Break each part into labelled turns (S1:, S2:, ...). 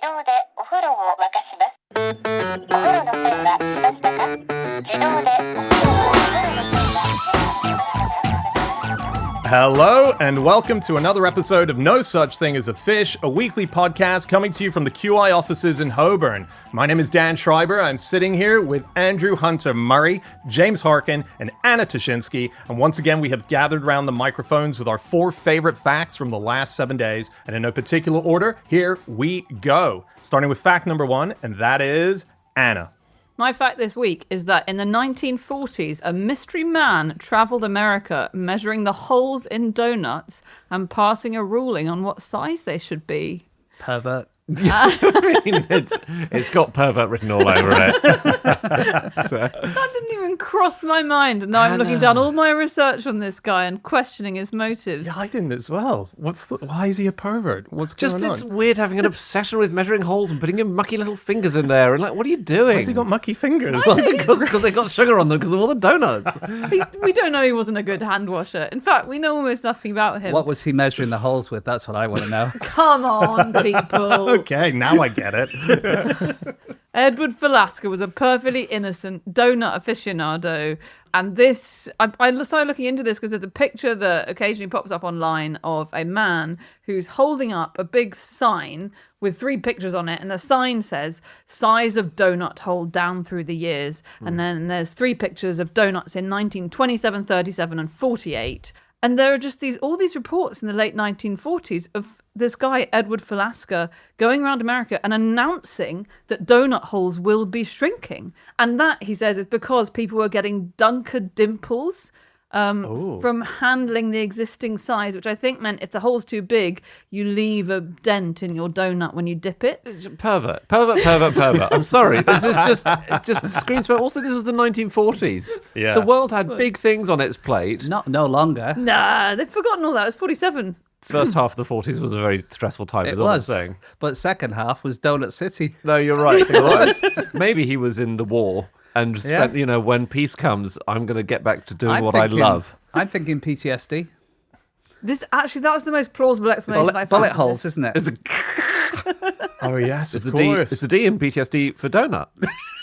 S1: 自動でお風呂を沸かします。お風呂の線は来ましたか？自動でお風呂を沸かします。
S2: Hello, and welcome to another episode of No Such Thing as a Fish, a weekly podcast coming to you from the QI offices in Holborn. My name is Dan Schreiber. I'm sitting here with Andrew Hunter Murray, James Harkin, and Anna Tashinsky. And once again, we have gathered around the microphones with our 4 favorite facts from the last 7 days. And in no particular order, here we go. Starting with fact number 1, and that is Anna.
S3: My fact this week is that in the 1940s, a mystery man travelled America measuring the holes in donuts and passing a ruling on what size they should be.
S4: Pervert.
S5: I mean, it's got pervert written all over it.
S3: That didn't even cross my mind. And now I'm looking down all my research on this guy and questioning his motives.
S2: Yeah, I didn't as well. Why is he a pervert? What's going on?
S5: It's weird having an obsession with measuring holes and putting your mucky little fingers in there. And what are you doing?
S2: Why's he got mucky fingers?
S5: Because they got sugar on them because of all the donuts.
S3: We don't know he wasn't a good hand washer. In fact, we know almost nothing about him.
S4: What was he measuring the holes with? That's what I want to know.
S3: Come on, people.
S2: Okay, now I get it.
S3: Edward Velasco was a perfectly innocent donut aficionado. And this, I started looking into this because there's a picture that occasionally pops up online of a man who's holding up a big sign with 3 pictures on it. And the sign says, size of donut hole down through the years. And then there's 3 pictures of donuts in 1927, 37 and 48. And there are just all these reports in the late 1940s of this guy, Edward Velasco, going around America and announcing that donut holes will be shrinking. And that, he says, is because people were getting Doughnut dimples from handling the existing size, which I think meant if the hole's too big, you leave a dent in your donut when you dip it.
S5: Pervert. I'm sorry. This is just screams for. Also, this was the 1940s.
S2: Yeah.
S5: The world had big things on its plate.
S4: No longer.
S3: Nah, they've forgotten all that. It was 47.
S5: First half of the 40s was a very stressful time.
S4: It
S5: is all I'm
S4: was.
S5: saying.
S4: But second half was Donut City.
S5: No, you're right. It was. Maybe he was in the war. And spent, when peace comes, I'm going to get back to doing I love.
S4: I'm thinking PTSD.
S3: That was the most plausible explanation I found.
S4: Bullet holes, isn't it?
S2: Oh, yes,
S5: It's the D in PTSD for donut.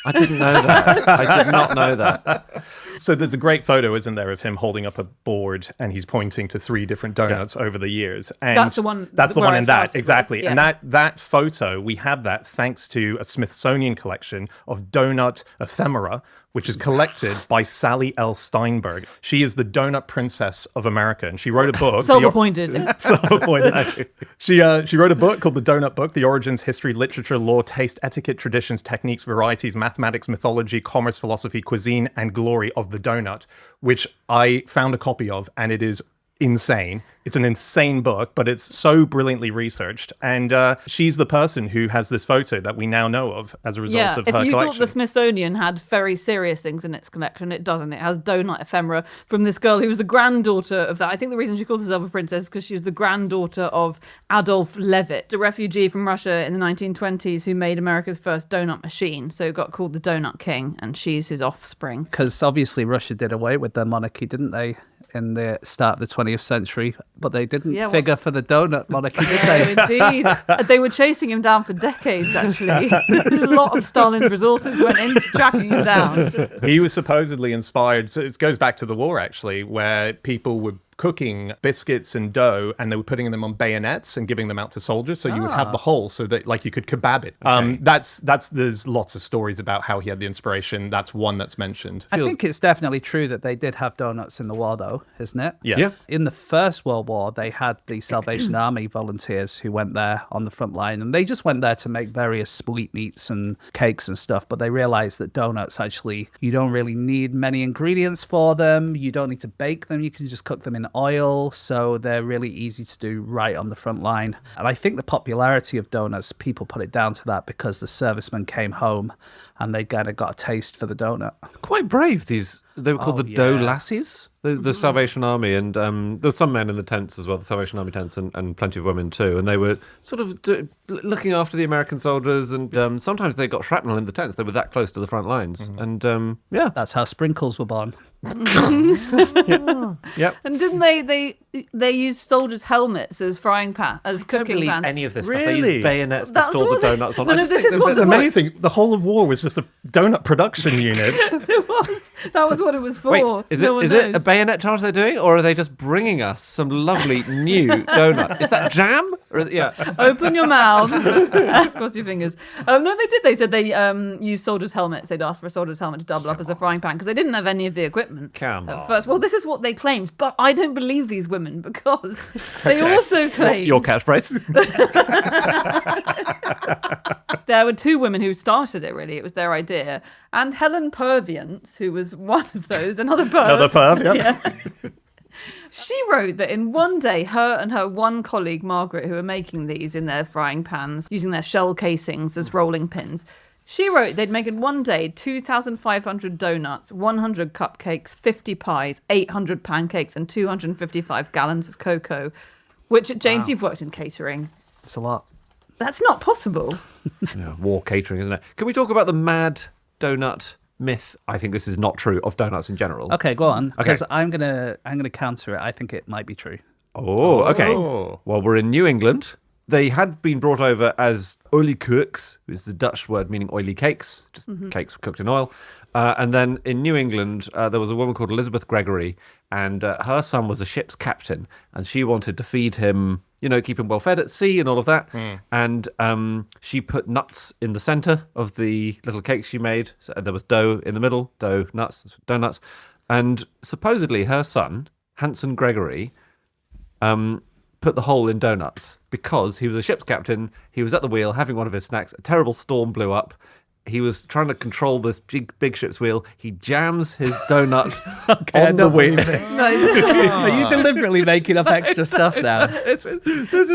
S5: I didn't know that. I did not know that.
S2: So there's a great photo, isn't there, of him holding up a board and he's pointing to 3 different donuts over the years. And
S3: that's the one.
S2: That's the
S3: where
S2: one
S3: I
S2: in that,
S3: started,
S2: exactly.
S3: right?
S2: And that photo, we have that thanks to a Smithsonian collection of donut ephemera, which is collected by Sally L. Steinberg. She is the donut princess of America, and she wrote a book.
S3: Self-appointed.
S2: Self-appointed. She wrote a book called The Donut Book: The Origins, History, Literature, Law, Taste, Etiquette, Traditions, Techniques, Varieties, Mathematics, Mythology, Commerce, Philosophy, Cuisine, and Glory of the Donut, which I found a copy of, and it is insane. It's an insane book, but it's so brilliantly researched. And she's the person who has this photo that we now know of as a result of her collection.
S3: If you thought the Smithsonian had very serious things in its collection, it doesn't. It has donut ephemera from this girl who was the granddaughter of that. I think the reason she calls herself a princess is because she was the granddaughter of Adolf Levitt, a refugee from Russia in the 1920s who made America's first donut machine. So it got called the Donut King, and she's his offspring.
S4: Because obviously Russia did away with their monarchy, didn't they, in the start of the 20th century? But they didn't figure for the donut monarchy, did they?
S3: Indeed. They were chasing him down for decades, actually. A lot of Stalin's resources went into tracking him down.
S2: He was supposedly inspired, so it goes back to the war, actually, where people would cooking biscuits and dough, and they were putting them on bayonets and giving them out to soldiers, so you would have the hole so that you could kebab it. Okay. There's lots of stories about how he had the inspiration. That's one that's mentioned.
S4: I think it's definitely true that they did have donuts in the war, though, isn't it?
S2: Yeah.
S4: In the First World War, they had the Salvation Army volunteers who went there on the front line, and they just went there to make various sweetmeats and cakes and stuff, but they realized that donuts, actually, you don't really need many ingredients for them. You don't need to bake them. You can just cook them in oil, so they're really easy to do right on the front line. And I think the popularity of donuts, people put it down to that because the servicemen came home and they kind of got a taste for the donut.
S5: Quite brave, these They were called the Dough Lassies, the Salvation Army, and there were some men in the tents as well, the Salvation Army tents, and plenty of women too. And they were sort of looking after the American soldiers, and sometimes they got shrapnel in the tents. They were that close to the front lines, and
S4: That's how sprinkles were born.
S5: Yep.
S3: And didn't they used soldiers' helmets as frying pan, as
S5: Don't
S3: cooking
S5: believe
S3: pans?
S5: any of this stuff. They
S2: Really?
S5: used bayonets to
S3: That's
S5: store the
S3: what they-
S5: donuts on.
S3: No,
S5: I
S3: no,
S5: just
S3: this
S5: think
S3: is
S2: This
S3: what
S2: is amazing. The whole of war was just a donut production unit.
S3: That was what it was for.
S5: Wait, is
S3: No one
S5: it a
S3: knows.
S5: bayonet charge they're doing, or are they just bringing us some lovely new donut? Is that jam? Or
S3: Open your mouths. Cross your fingers. No, they did. They said they used soldiers' helmets. They'd asked for a soldier's helmet to double up as a frying pan because they didn't have any of the equipment.
S5: Come
S3: at
S5: on.
S3: first. Well, this is what they claimed, but I don't believe these women because they also claimed
S5: Your catchphrase.
S3: there were two women who started it. Really, it was their idea, and Helen Purviance, who was one of those, another perv.
S2: Another perv, yep.
S3: Yeah. She wrote that in one day, her and her one colleague, Margaret, who were making these in their frying pans, using their shell casings as rolling pins, she wrote they'd make in one day 2,500 donuts, 100 cupcakes, 50 pies, 800 pancakes, and 255 gallons of cocoa, which, James, you've worked in catering.
S4: It's a lot.
S3: That's not possible.
S5: War catering, isn't it? Can we talk about the mad donut myth? I think this is not true of donuts in general.
S4: Okay, go on.
S5: Okay.
S4: Because I'm gonna counter it. I think it might be true.
S5: Oh, okay.
S2: Oh.
S5: Well, we're in New England. They had been brought over as olykoeks, which is the Dutch word meaning oily cakes, just cakes cooked in oil. And then in New England, there was a woman called Elizabeth Gregory, and her son was a ship's captain, and she wanted to feed him, keep him well fed at sea and all of that. And she put nuts in the center of the little cake she made. So there was dough in the middle, donuts. And supposedly her son, Hanson Gregory, put the hole in donuts because he was a ship's captain. He was at the wheel having one of his snacks. A terrible storm blew up. He was trying to control this big ship's wheel. He jams his donut on the wheel.
S4: Are you deliberately making up extra stuff now?
S5: This is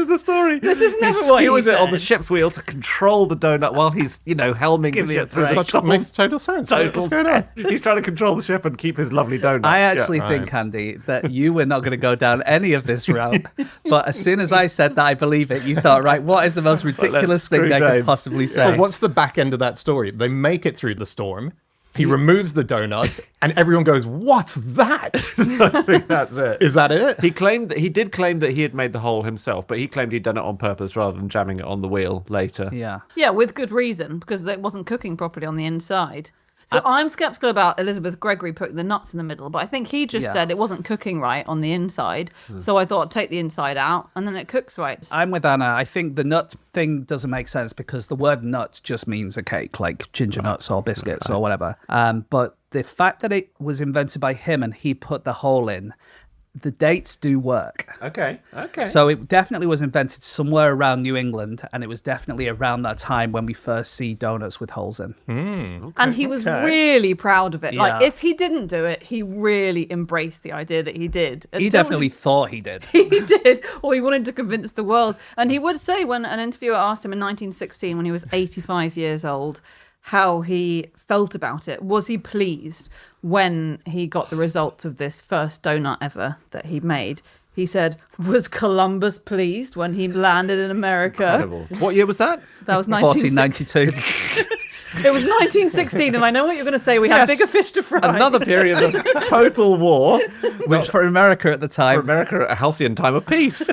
S5: the story.
S3: This is never
S5: he
S3: what he
S5: skewers it on the
S3: said.
S5: ship's wheel to control the donut while he's, helming the ship.
S2: Such makes total sense. What's going on?
S5: He's trying to control the ship and keep his lovely donut.
S4: I actually
S2: Yeah.
S4: think, Andy, that you were not going to go down any of this route. But as soon as I said that I believe it, you thought, right, what is the most ridiculous thing
S5: screw
S4: I could
S5: James.
S4: possibly say?
S2: But what's the back end of that story? They make it through the storm. He removes the donuts, and everyone goes, "What's that?"
S5: I think that's it.
S2: Is that it?
S5: He did claim that he had made the hole himself, but he claimed he'd done it on purpose rather than jamming it on the wheel later.
S4: Yeah.
S3: Yeah, with good reason, because it wasn't cooking properly on the inside. So I'm skeptical about Elizabeth Gregory putting the nuts in the middle, but I think he just said it wasn't cooking right on the inside. So I thought, take the inside out, and then it cooks right.
S4: I'm with Anna. I think the nut thing doesn't make sense because the word nut just means a cake, like ginger nuts or biscuits or whatever. But the fact that it was invented by him and he put the hole in, the dates do work.
S5: Okay.
S4: So it definitely was invented somewhere around New England, and it was definitely around that time when we first see donuts with holes in.
S3: And he was really proud of it. Like,
S4: Yeah.
S3: if he didn't do it, he really embraced the idea that he did.
S4: He
S3: Until
S4: definitely thought he did.
S3: he did, or he wanted to convince the world. And he would say, when an interviewer asked him in 1916, when he was 85 years old, how he felt about it. Was he pleased when he got the results of this first donut ever that he made? He said, was Columbus pleased when he landed in America?
S5: Incredible. What year was that?
S3: That was
S4: 1492.
S3: It was 1916, and I know what you're going to say. We had
S5: Yes.
S3: bigger fish to fry.
S5: Another period of total war.
S4: Which for America at the
S5: For
S4: time.
S5: America, a halcyon time of peace.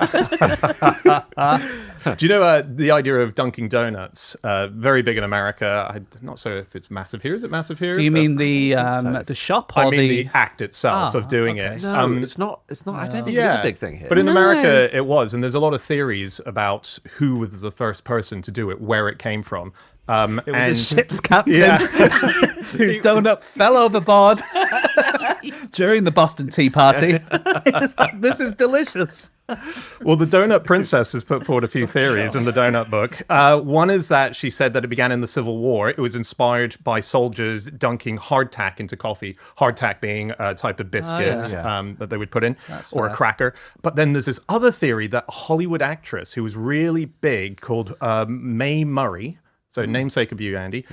S2: Do you know the idea of Dunkin' Donuts? Very big in America. I'm not sure if it's massive here. Is it massive here?
S4: Do you mean the shop or
S2: I mean the act itself of doing
S4: okay.
S2: it.
S5: No, it's not. I don't think it is a big thing here.
S2: But in America, it was. And there's a lot of theories about who was the first person to do it, where it came from.
S4: It was a ship's captain
S2: Yeah.
S4: whose donut fell overboard during the Boston Tea Party. He was like, this is delicious.
S2: Well, the Donut Princess has put forward a few theories in the Donut book. One is that she said that it began in the Civil War. It was inspired by soldiers dunking hardtack into coffee. Hardtack being a type of biscuit that they would put in, or a cracker. But then there's this other theory that a Hollywood actress who was really big called Mae Murray, So namesake of you, Andy.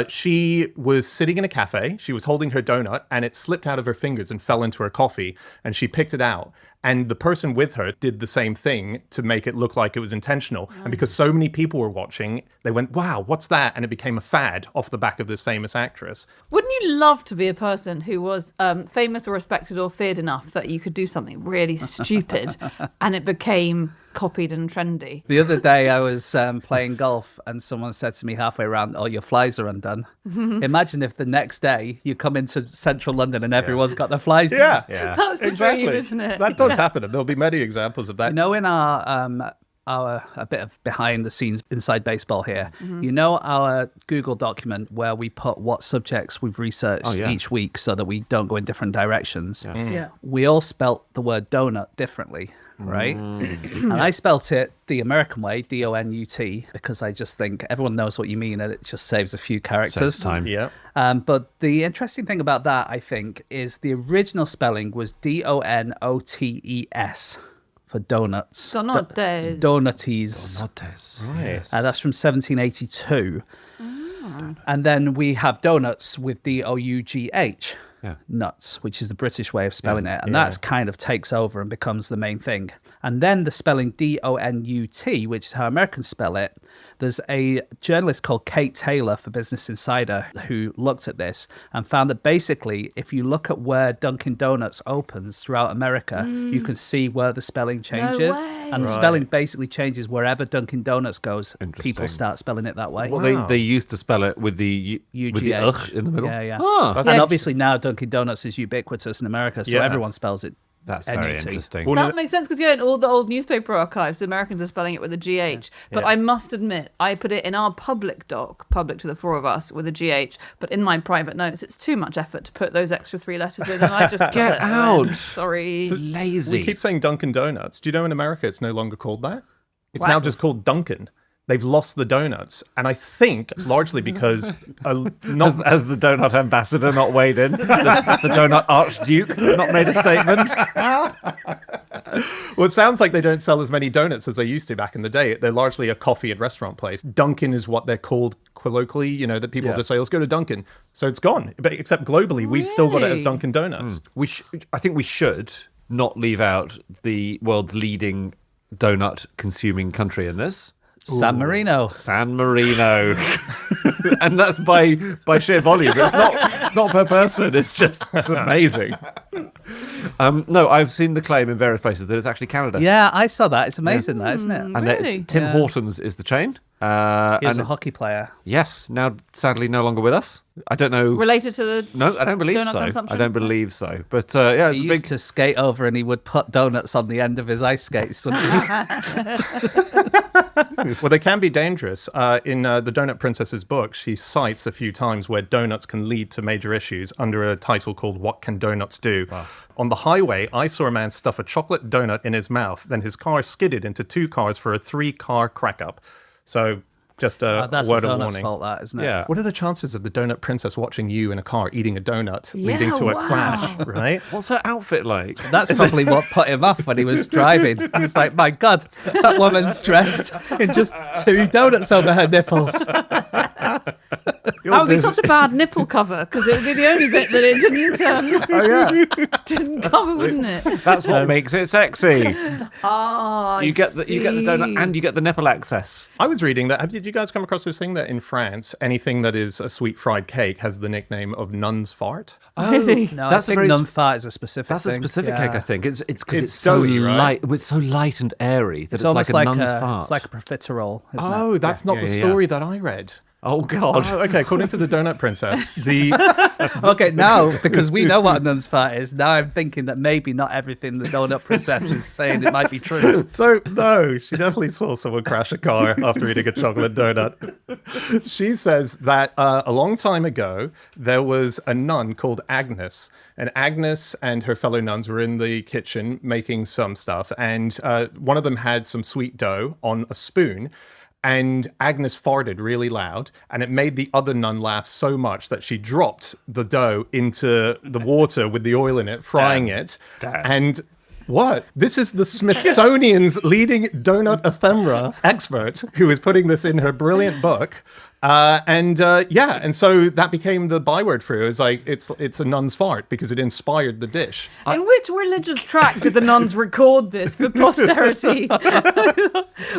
S2: She was sitting in a cafe. She was holding her donut and it slipped out of her fingers and fell into her coffee. And she picked it out. And the person with her did the same thing to make it look like it was intentional. And because so many people were watching, they went, wow, what's that? And it became a fad off the back of this famous actress.
S3: Wouldn't you love to be a person who was famous or respected or feared enough that you could do something really stupid and it became copied and trendy?
S4: The other day I was playing golf and someone said to me halfway around, oh, your flies are undone. Imagine if the next day you come into central London and everyone's got their flies done.
S3: That's the dream, isn't it?
S2: That does happen. And there'll be many examples of that.
S4: You know, in our a bit of behind the scenes inside baseball here, you know, our Google document where we put what subjects we've researched each week so that we don't go in different directions. We all spelt the word donut differently. Right? And I spelt it the American way, D-O-N-U-T, because I just think everyone knows what you mean and it just saves a few characters.
S5: Saves time.
S2: Yeah.
S4: But the interesting thing about that, I think, is the original spelling was D-O-N-O-T-E-S for donuts.
S3: Donuttes.
S4: Donuties.
S2: Right.
S4: That's from 1782. And then we have donuts with D-O-U-G-H. Nuts, which is the British way of spelling it. And that's kind of takes over and becomes the main thing. And then the spelling D-O-N-U-T, which is how Americans spell it. There's a journalist called Kate Taylor for Business Insider who looked at this and found that basically, if you look at where Dunkin' Donuts opens throughout America, you can see where the spelling changes. And the spelling basically changes wherever Dunkin' Donuts goes. People start spelling it that way.
S5: Well, they used to spell it with the ugh in the middle.
S4: And obviously now Dunkin' Donuts is ubiquitous in America, so everyone spells it.
S5: That's very interesting.
S2: Well,
S3: That makes sense because in all the old newspaper archives, the Americans are spelling it with a GH. But I must admit, I put it in our public doc, public to the four of us, with a GH. But in my private notes, it's too much effort to put those extra 3 letters in, and I just
S5: Get out.
S3: Sorry.
S5: Lazy.
S2: We keep saying Dunkin' Donuts. Do you know in America it's no longer called that? It's now just called Dunkin'. They've lost the donuts. And I think it's largely because
S5: Has the donut ambassador not weighed in? The donut archduke not made a statement?
S2: Well, it sounds like they don't sell as many donuts as they used to back in the day. They're largely a coffee and restaurant place. Dunkin' is what they're called colloquially, you know, that people just say, let's go to Dunkin'. So it's gone. But except globally, we've still got it as Dunkin' Donuts.
S5: I think we should not leave out the world's leading donut consuming country in this.
S4: San Marino.
S5: San Marino. And that's by sheer volume. It's not per person. It's amazing. No, I've seen the claim in various places that it's actually Canada.
S4: Yeah, I saw that. It's amazing, that, isn't it?
S5: And
S3: Really?
S5: Tim Hortons is the chain.
S4: He was a hockey player.
S5: Yes, now sadly no longer with us. I don't know.
S3: Related to the
S5: No, I don't believe
S3: donut
S5: so.
S3: consumption?
S5: I don't believe so. But yeah, it's
S4: He
S5: a
S4: used
S5: big.
S4: to skate over and he would put donuts on the end of his ice skates, wouldn't he?
S2: Well, they can be dangerous. In the Donut Princess's book, she cites a few times where donuts can lead to major issues under a title called What Can Donuts Do? Wow. On the highway, I saw a man stuff a chocolate donut in his mouth. Then his car skidded into 2 cars for a 3-car crack-up. So just a
S4: That's
S2: word
S4: the
S2: of
S4: donut's
S2: warning.
S4: fault, that, isn't it?
S5: Yeah.
S2: What are the chances of the Donut Princess watching you in a car eating a donut leading to a crash, right?
S5: What's her outfit like?
S4: That's probably what put him off when he was driving. He was like, my God, that woman's dressed in just 2 donuts over her nipples.
S3: That would be such a bad nipple cover because it would be the only bit that it didn't cover, wouldn't it?
S5: That's what makes it sexy.
S3: Oh,
S5: You get the donut and you get the nipple access.
S2: I was reading that. Did you guys come across this thing that in France, anything that is a sweet fried cake has the nickname of nun's fart?
S3: Really?
S4: No,
S5: That's
S4: I
S5: a
S4: think
S5: very
S4: non-fat is a specific
S5: That's
S4: thing.
S5: a specific cake, I think. It's because
S2: It's
S5: it's so
S2: doughy, right?
S5: light. It's so light and airy that
S4: It's
S5: it's
S4: almost
S5: like
S4: like
S5: a nun's fart.
S4: it's like a profiterole, isn't it?
S2: Oh, that's not the
S5: yeah.
S2: story that I read.
S5: Oh God.
S2: Oh, okay, according to the Donut Princess, the
S4: Okay, now, because we know what a nun's fat is, now I'm thinking that maybe not everything the Donut Princess is saying it might be true.
S2: so no, she definitely saw someone crash a car after eating a chocolate donut. She says that a long time ago there was a nun called Agnes, and Agnes and her fellow nuns were in the kitchen making some stuff, and one of them had some sweet dough on a spoon. And Agnes farted really loud, and it made the other nun laugh so much that she dropped the dough into the water with the oil in it, frying it. And what? This is the Smithsonian's leading donut ephemera expert who is putting this in her brilliant book. And so that became the byword for it. It was like it's a nun's fart because it inspired the dish.
S3: In which religious tract did the nuns record this for posterity?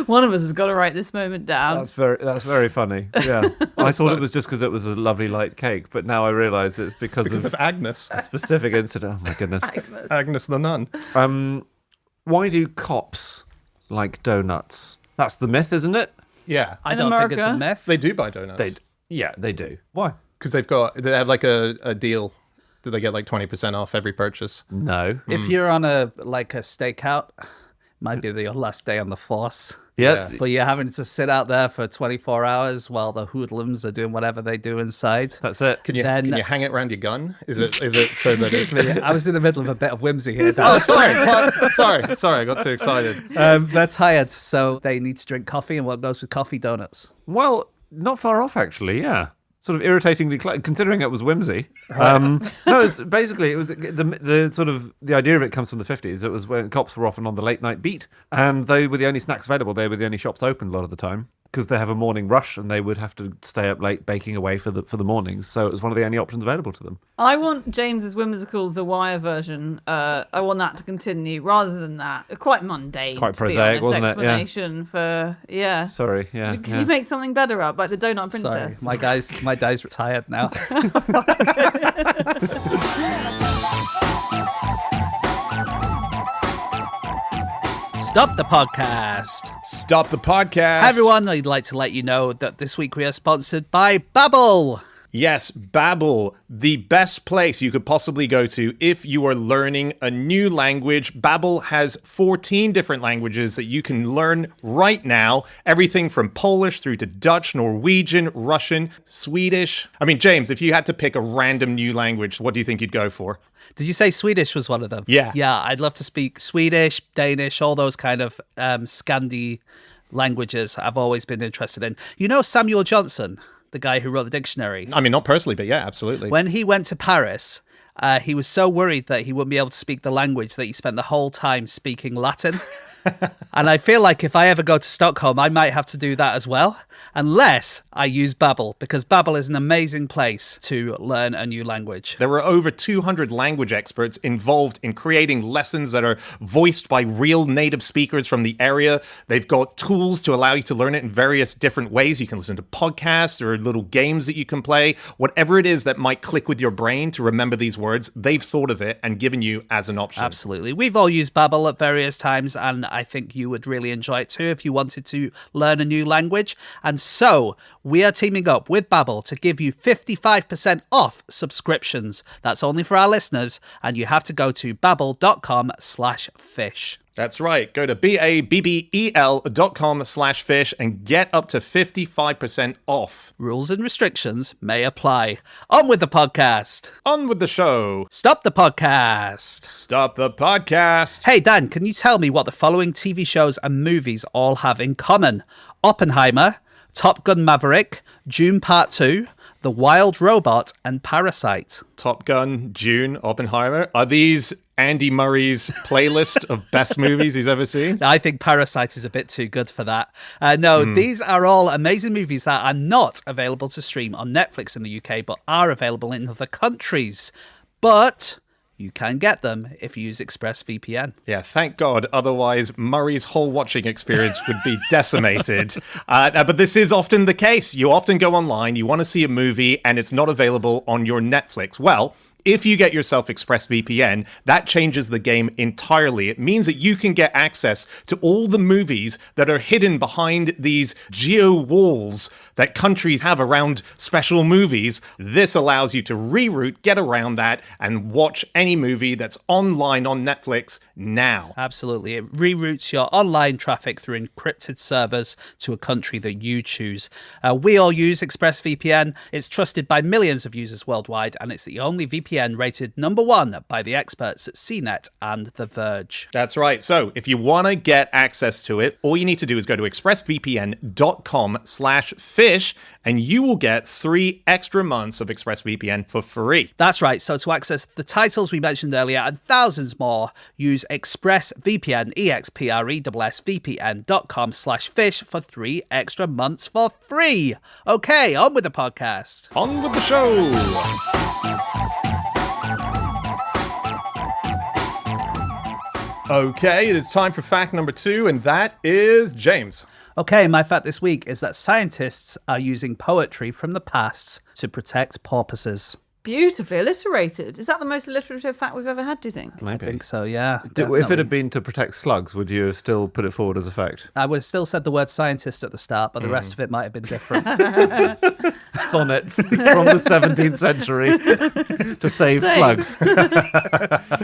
S3: One of us has got to write this moment down.
S5: That's very funny. Yeah, I thought it was just because it was a lovely light cake, but now I realise it's because
S2: of Agnes,
S5: a specific incident. Oh my goodness,
S2: Agnes the nun.
S5: Why do cops like donuts? That's the myth, isn't it?
S2: Yeah,
S4: I
S3: In
S4: don't think it's a
S3: America,
S4: myth.
S2: they do buy donuts.
S5: They do. Why?
S2: Because they have like a deal. Do they get like 20% off every purchase?
S5: No.
S4: If you're on a stakeout, might be your last day on the force.
S5: Yeah.
S4: But you're having to sit out there for 24 hours while the hoodlums are doing whatever they do inside.
S5: That's it.
S2: Can you hang it around your gun? Is it so that it's...
S4: I was in the middle of a bit of whimsy here, Dan.
S2: Oh, sorry, I got too excited.
S4: They're tired, so they need to drink coffee, and what goes with coffee? Donuts.
S5: Well, not far off, actually, yeah. Sort of irritatingly considering it was whimsy. No, it's basically, it was the sort of, the idea of it comes from the 50s. It was when cops were often on the late night beat, and they were the only snacks available. They were the only shops open a lot of the time, because they have a morning rush, and they would have to stay up late baking away for the mornings. So it was one of the only options available to them.
S3: I want James's whimsical The Wire version. I want that to continue rather than that. Quite mundane.
S5: Quite
S3: to be
S5: prosaic,
S3: honest,
S5: wasn't it? Yeah.
S3: explanation for
S5: Sorry, yeah.
S3: Can you make something better up, like the Donut
S4: Sorry,
S3: Princess?
S4: my guy's retired now. Stop the podcast.
S2: Stop the podcast.
S4: Hi everyone, I'd like to let you know that this week we are sponsored by Babbel.
S2: Yes, Babbel, the best place you could possibly go to if you are learning a new language. Babbel has 14 different languages that you can learn right now. Everything from Polish through to Dutch, Norwegian, Russian, Swedish. I mean, James, if you had to pick a random new language, what do you think you'd go for?
S4: Did you say Swedish was one of them?
S2: Yeah.
S4: Yeah, I'd love to speak Swedish, Danish, all those kind of Scandi languages I've always been interested in. You know Samuel Johnson, the guy who wrote the dictionary?
S2: I mean, not personally, but yeah, absolutely.
S4: When he went to Paris, he was so worried that he wouldn't be able to speak the language that he spent the whole time speaking Latin. And I feel like if I ever go to Stockholm, I might have to do that as well, unless I use Babbel, because Babbel is an amazing place to learn a new language.
S2: There were over 200 language experts involved in creating lessons that are voiced by real native speakers from the area. They've got tools to allow you to learn it in various different ways. You can listen to podcasts or little games that you can play. Whatever it is that might click with your brain to remember these words, they've thought of it and given you as an option.
S4: Absolutely. We've all used Babbel at various times, and I think you would really enjoy it too if you wanted to learn a new language. And so we are teaming up with Babbel to give you 55% off subscriptions. That's only for our listeners, and you have to go to babbel.com/fish.
S2: That's right. Go to babbel.com/fish and get up to 55% off.
S4: Rules and restrictions may apply. On with the podcast.
S2: On with the show.
S4: Stop the podcast.
S2: Stop the podcast.
S4: Hey, Dan, can you tell me what the following TV shows and movies all have in common? Oppenheimer, Top Gun Maverick, Dune Part 2, The Wild Robot, and Parasite.
S2: Top Gun, Dune, Oppenheimer. Are these Andy Murray's playlist of best movies he's ever seen?
S4: I think Parasite is a bit too good for that. These are all amazing movies that are not available to stream on Netflix in the UK, but are available in other countries. But you can get them if you use ExpressVPN.
S2: Yeah, thank God. Otherwise, Murray's whole watching experience would be decimated. But this is often the case. You often go online, you want to see a movie, and it's not available on your Netflix. Well, if you get yourself ExpressVPN, that changes the game entirely. It means that you can get access to all the movies that are hidden behind these geo walls that countries have around special movies. This allows you to reroute, get around that, and watch any movie that's online on Netflix now.
S4: Absolutely. It reroutes your online traffic through encrypted servers to a country that you choose. We all use ExpressVPN. It's trusted by millions of users worldwide, and it's the only VPN VPN rated #1 by the experts at CNET and The Verge.
S2: That's right. So if you want to get access to it, all you need to do is go to expressvpn.com/fish and you will get 3 extra months of ExpressVPN for free.
S4: That's right. So to access the titles we mentioned earlier and thousands more, use ExpressVPN, expressvpn.com/fish for 3 extra months for free. Okay, on with the podcast.
S2: On with the show. Okay, it is time for fact number 2, and that is James.
S4: Okay, my fact this week is that scientists are using poetry from the past to protect porpoises.
S3: Beautifully alliterated. Is that the most alliterative fact we've ever had, do you think?
S4: I think so, yeah.
S5: If it
S4: definitely.
S5: had been to protect slugs, would you have still put it forward as a fact?
S4: I would have still said the word scientist at the start, but the rest of it might have been different.
S5: Sonnets from the 17th century to save slugs.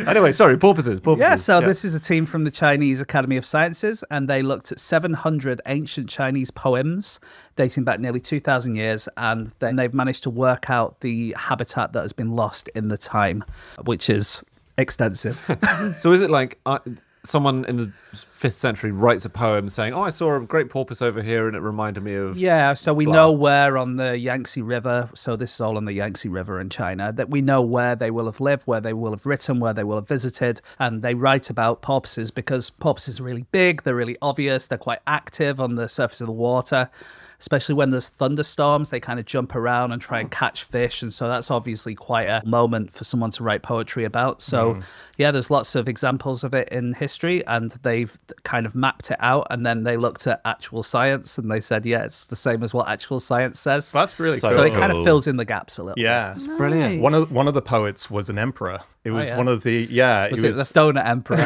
S5: Anyway, sorry, porpoises.
S4: Yeah, so this is a team from the Chinese Academy of Sciences, and they looked at 700 ancient Chinese poems dating back nearly 2,000 years, and then they've managed to work out the habitat that has been lost in the time, which is extensive.
S5: So is it like someone in the 5th century writes a poem saying, I saw a great porpoise over here and it reminded me of...
S4: Yeah, so we
S5: blah.
S4: know where on the Yangtze River, so this is all on the Yangtze River in China, that we know where they will have lived, where they will have written, where they will have visited, and they write about porpoises because porpoises are really big, they're really obvious, they're quite active on the surface of the water. Especially when there's thunderstorms, they kind of jump around and try and catch fish. And so that's obviously quite a moment for someone to write poetry about. So, yeah, there's lots of examples of it in history, and they've kind of mapped it out. And then they looked at actual science and they said, yeah, it's the same as what actual science says.
S2: That's really cool.
S4: So it kind of fills in the gaps a little
S2: Yeah.
S3: Nice.
S5: Brilliant.
S2: One of the poets was an emperor. It was
S4: yeah.
S2: one of the,
S4: Was it the Doughnut Emperor?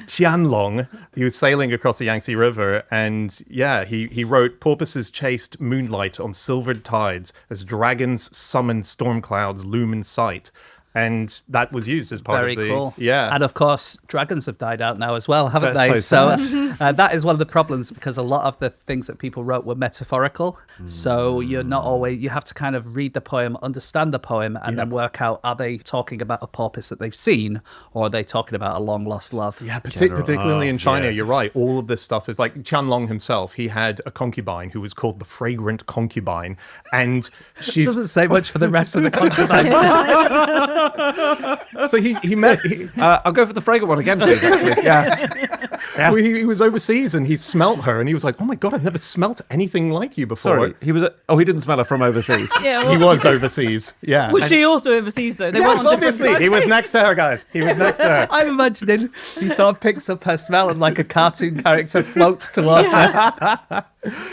S2: Qianlong. He was sailing across the Yangtze River, and yeah, he wrote, porpoises chased moonlight on silvered tides as dragons summoned storm clouds loom in sight. And that was used as part
S4: Very
S2: of the...
S4: cool.
S2: Yeah.
S4: And of course, dragons have died out now as well, haven't
S2: That's
S4: they?
S2: so
S4: That is one of the problems, because a lot of the things that people wrote were metaphorical. So you're not always... You have to kind of read the poem, understand the poem, and then work out, are they talking about a porpoise that they've seen, or are they talking about a long-lost love?
S2: Yeah, particularly in China,
S5: yeah.
S2: you're right. All of this stuff is like Qianlong himself. He had a concubine who was called the fragrant concubine, and she's...
S4: Doesn't say much for the rest of the concubines.
S2: So he met...
S5: I'll go for the fragrant one again, please, actually. Yeah.
S2: Well, he was overseas and he smelt her and he was like, oh my God, I've never smelt anything like you before.
S5: Sorry, he didn't smell her from overseas.
S3: Yeah,
S2: He was overseas. Yeah.
S3: Was she also overseas, though? They
S2: Yes,
S3: weren't on different
S2: obviously. He was next to her, guys. He was next to her.
S4: I'm imagining he sort of picks up her smell and like a cartoon character floats towards her.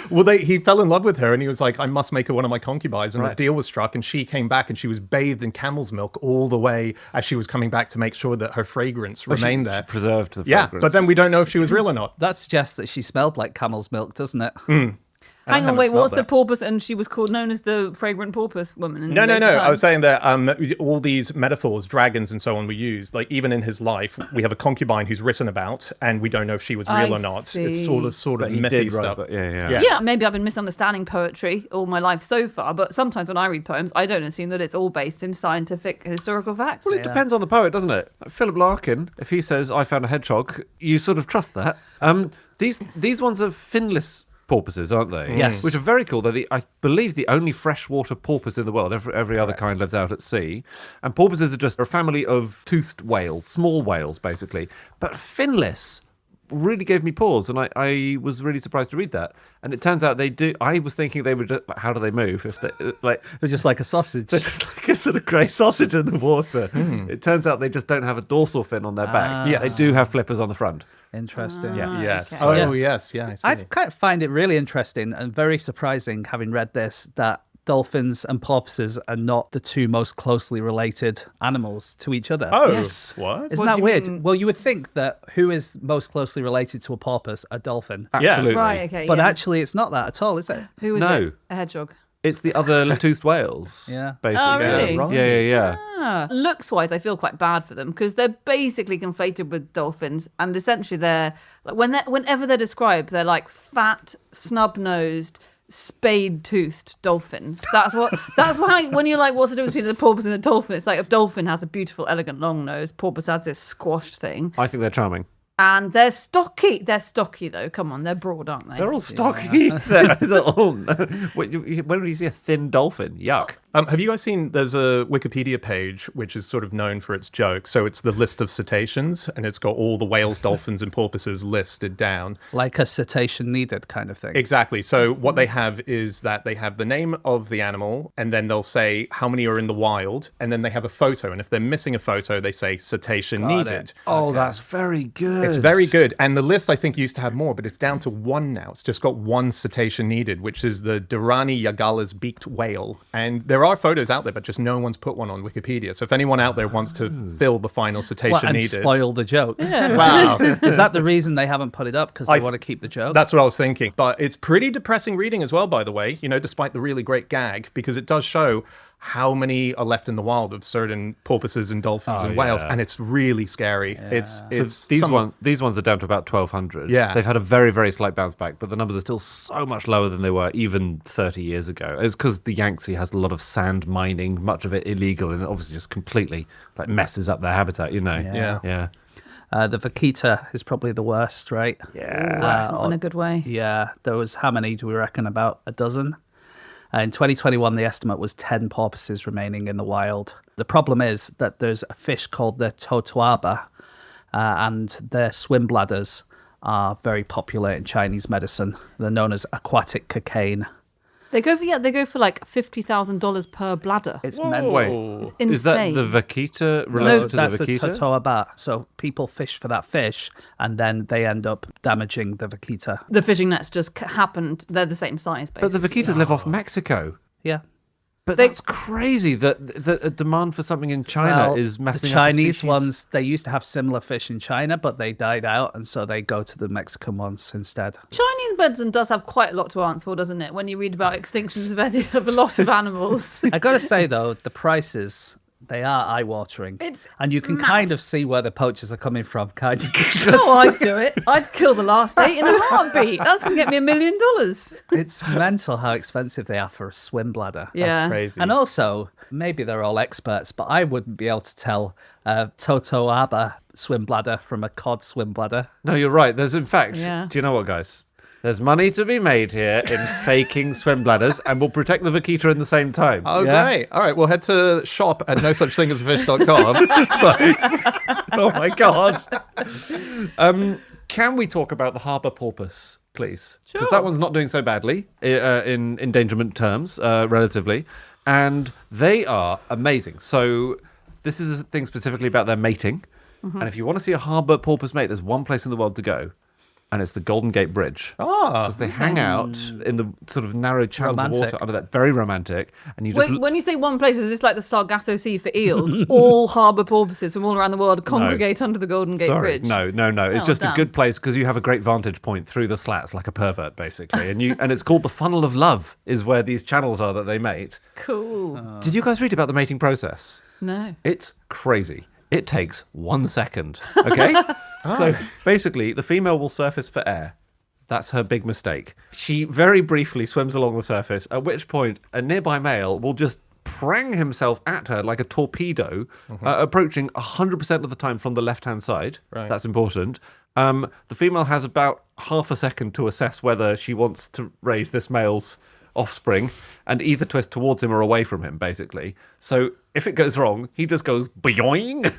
S2: Well, he fell in love with her and he was like, I must make her one of my concubines. And the
S5: Right.
S2: deal was struck and she came back and she was bathed in camel's milk all the way as she was coming back to make sure that her fragrance remained there.
S5: She preserved the
S2: Yeah,
S5: fragrance.
S2: but then we don't know if she was real or not.
S4: That suggests that she smelled like camel's milk, doesn't it?
S3: Hang on,
S2: haven't
S3: wait,
S2: smelled
S3: what's the
S2: that.
S3: porpoise? And she was called known as the fragrant porpoise woman. In
S2: No.
S3: later
S2: I was
S3: times.
S2: saying that all these metaphors, dragons and so on, were used. Like even in his life, we have a concubine who's written about, and we don't know if she was real
S3: I
S2: or not.
S3: see.
S2: It's sort of
S5: He
S2: mythy
S5: did write
S2: stuff.
S5: that, yeah.
S2: Yeah.
S3: Yeah, maybe I've been misunderstanding poetry all my life so far, but sometimes when I read poems, I don't assume that it's all based in scientific historical facts.
S5: Well, it depends on the poet, doesn't it? Philip Larkin, if he says, I found a hedgehog, you sort of trust that. These ones are finless porpoises, aren't they?
S4: Yes.
S5: Which are very cool. They're, I believe, the only freshwater porpoise in the world. Every other kind lives out at sea. And porpoises are just a family of toothed whales, small whales, basically. But finless really gave me pause, and I was really surprised to read that. And it turns out they do. I was thinking they were just, like, how do they move? If they
S4: They're just like a sausage.
S5: they're just like a sort of grey sausage in the water. It turns out they just don't have a dorsal fin on their back.
S2: Yes.
S5: They do have flippers on the front.
S4: Interesting.
S2: Yes.
S3: Okay.
S2: Oh,
S4: Yeah.
S2: yes. Yeah, I see.
S4: I kind of find it really interesting and very surprising, having read this, that dolphins and porpoises are not the two most closely related animals to each other.
S2: Oh,
S3: Yes.
S2: what?
S4: Isn't
S3: What
S4: that
S3: do you
S4: weird?
S3: mean?
S4: Well, you would think that who is most closely related to a porpoise? A dolphin.
S2: Yeah.
S5: Absolutely.
S3: Right, okay.
S4: But
S3: yeah.
S4: actually, it's not that at all, is it?
S3: Who is
S5: No.
S3: it? A hedgehog.
S5: It's the other toothed whales.
S4: Yeah.
S5: Basically.
S3: Oh, really?
S2: Right.
S5: Yeah.
S3: Looks-wise, I feel quite bad for them because they're basically conflated with dolphins, and essentially they're like whenever they're described, they're like fat, snub-nosed, spade-toothed dolphins. That's why when you're like, what's the difference between a porpoise and a dolphin? It's like a dolphin has a beautiful, elegant long nose. Porpoise has this squashed thing.
S5: I think they're charming.
S3: And they're stocky. They're stocky, though. Come on, they're broad, aren't they?
S5: They're all stocky. They're all... When do you see a thin dolphin? Yuck.
S2: Have you guys seen, there's a Wikipedia page which is sort of known for its jokes. So it's the list of cetaceans, and it's got all the whales, dolphins, and porpoises listed down.
S4: Like a cetacean needed kind of thing.
S2: Exactly. So what they have is that they have the name of the animal, and then they'll say how many are in the wild, and then they have a photo. And if they're missing a photo, they say cetacean needed.
S5: Oh, that's very good.
S2: It's very good. And the list, I think, used to have more, but it's down to one now. It's just got one cetacean needed, which is the Durrani Yagala's beaked whale. And there are photos out there, but just no one's put one on Wikipedia. So if anyone out there wants to fill the final cetacean
S4: and
S2: needed...
S4: spoil the joke.
S3: Yeah.
S2: Wow.
S4: Is that the reason they haven't put it up? Because they want to keep the joke?
S2: That's what I was thinking. But it's pretty depressing reading as well, by the way, despite the really great gag, because it does show how many are left in the wild of certain porpoises and dolphins and whales, and it's really scary.
S4: Yeah.
S2: It's
S5: these ones are down to about 1,200.
S2: Yeah.
S5: They've had a very, very slight bounce back, but the numbers are still so much lower than they were even 30 years ago. It's because the Yangtze has a lot of sand mining, much of it illegal, and it obviously just completely messes up their habitat,
S2: Yeah.
S4: The vaquita is probably the worst, right?
S5: Yeah.
S3: That's not in a good way.
S4: Yeah. There was, how many do we reckon? About a dozen? In 2021, the estimate was 10 porpoises remaining in the wild. The problem is that there's a fish called the totoaba, and their swim bladders are very popular in Chinese medicine. They're known as aquatic cocaine.
S3: They go for like $50,000 per bladder.
S4: It's
S5: Whoa.
S4: mental.
S5: Wait.
S3: It's insane.
S5: Is that the vaquita related to
S4: that's
S5: the vaquita?
S4: a totoaba. So people fish for that fish, and then they end up damaging the vaquita.
S3: The fishing nets just happened. They're the same size,
S5: But
S3: basically.
S5: the vaquitas live off Mexico.
S4: Yeah.
S5: But that's crazy that a demand for something in China is messing
S4: the
S5: up
S4: Chinese
S5: species.
S4: ones, they used to have similar fish in China, but they died out, and so they go to the Mexican ones instead.
S3: Chinese medicine does have quite a lot to answer for, doesn't it? When you read about extinctions of a lot of animals.
S4: I got to say, though, the prices, they are eye-watering. And you can kind of see where the poachers are coming from, kind of.
S3: Oh, I'd do it. I'd kill the last 8 in a heartbeat. That's going to get me $1 million.
S4: It's mental how expensive they are for a swim bladder.
S3: Yeah.
S2: That's crazy.
S4: And also, maybe they're all experts, but I wouldn't be able to tell a totoaba swim bladder from a cod swim bladder.
S5: No, you're right. There's, in fact,
S3: Yeah.
S5: do you know what, guys? There's money to be made here in faking swim bladders, and we'll protect the vaquita in the same time.
S2: Oh,
S4: Yeah.
S2: great. All right, we'll head to shop at nosuchthingasafish.com.
S5: Oh my god. Can we talk about the harbour porpoise, please? Because that one's not doing so badly in endangerment terms, relatively. And they are amazing. So this is a thing specifically about their mating. And if you want to see a harbour porpoise mate, there's one place in the world to go. And it's the Golden Gate Bridge. Because they hang out in the sort of narrow channels of water under that. Very romantic. And you just
S3: Wait, when you say one place, is this like the Sargasso Sea for eels? All harbour porpoises from all around the world congregate under the Golden Gate Bridge?
S5: No. It's
S3: Oh,
S5: just
S3: damn.
S5: a good place because you have a great vantage point through the slats like a pervert, basically. And it's called the Funnel of Love is where these channels are that they mate.
S3: Cool.
S5: Did you guys read about the mating process?
S3: No.
S5: It's crazy. It takes 1 second, okay? So basically, the female will surface for air. That's her big mistake. She very briefly swims along the surface, at which point a nearby male will just prang himself at her like a torpedo, approaching 100% of the time from the left-hand side.
S2: Right.
S5: That's important. The female has about half a second to assess whether she wants to raise this male's offspring and either twist towards him or away from him, basically. So if it goes wrong, he just goes boing,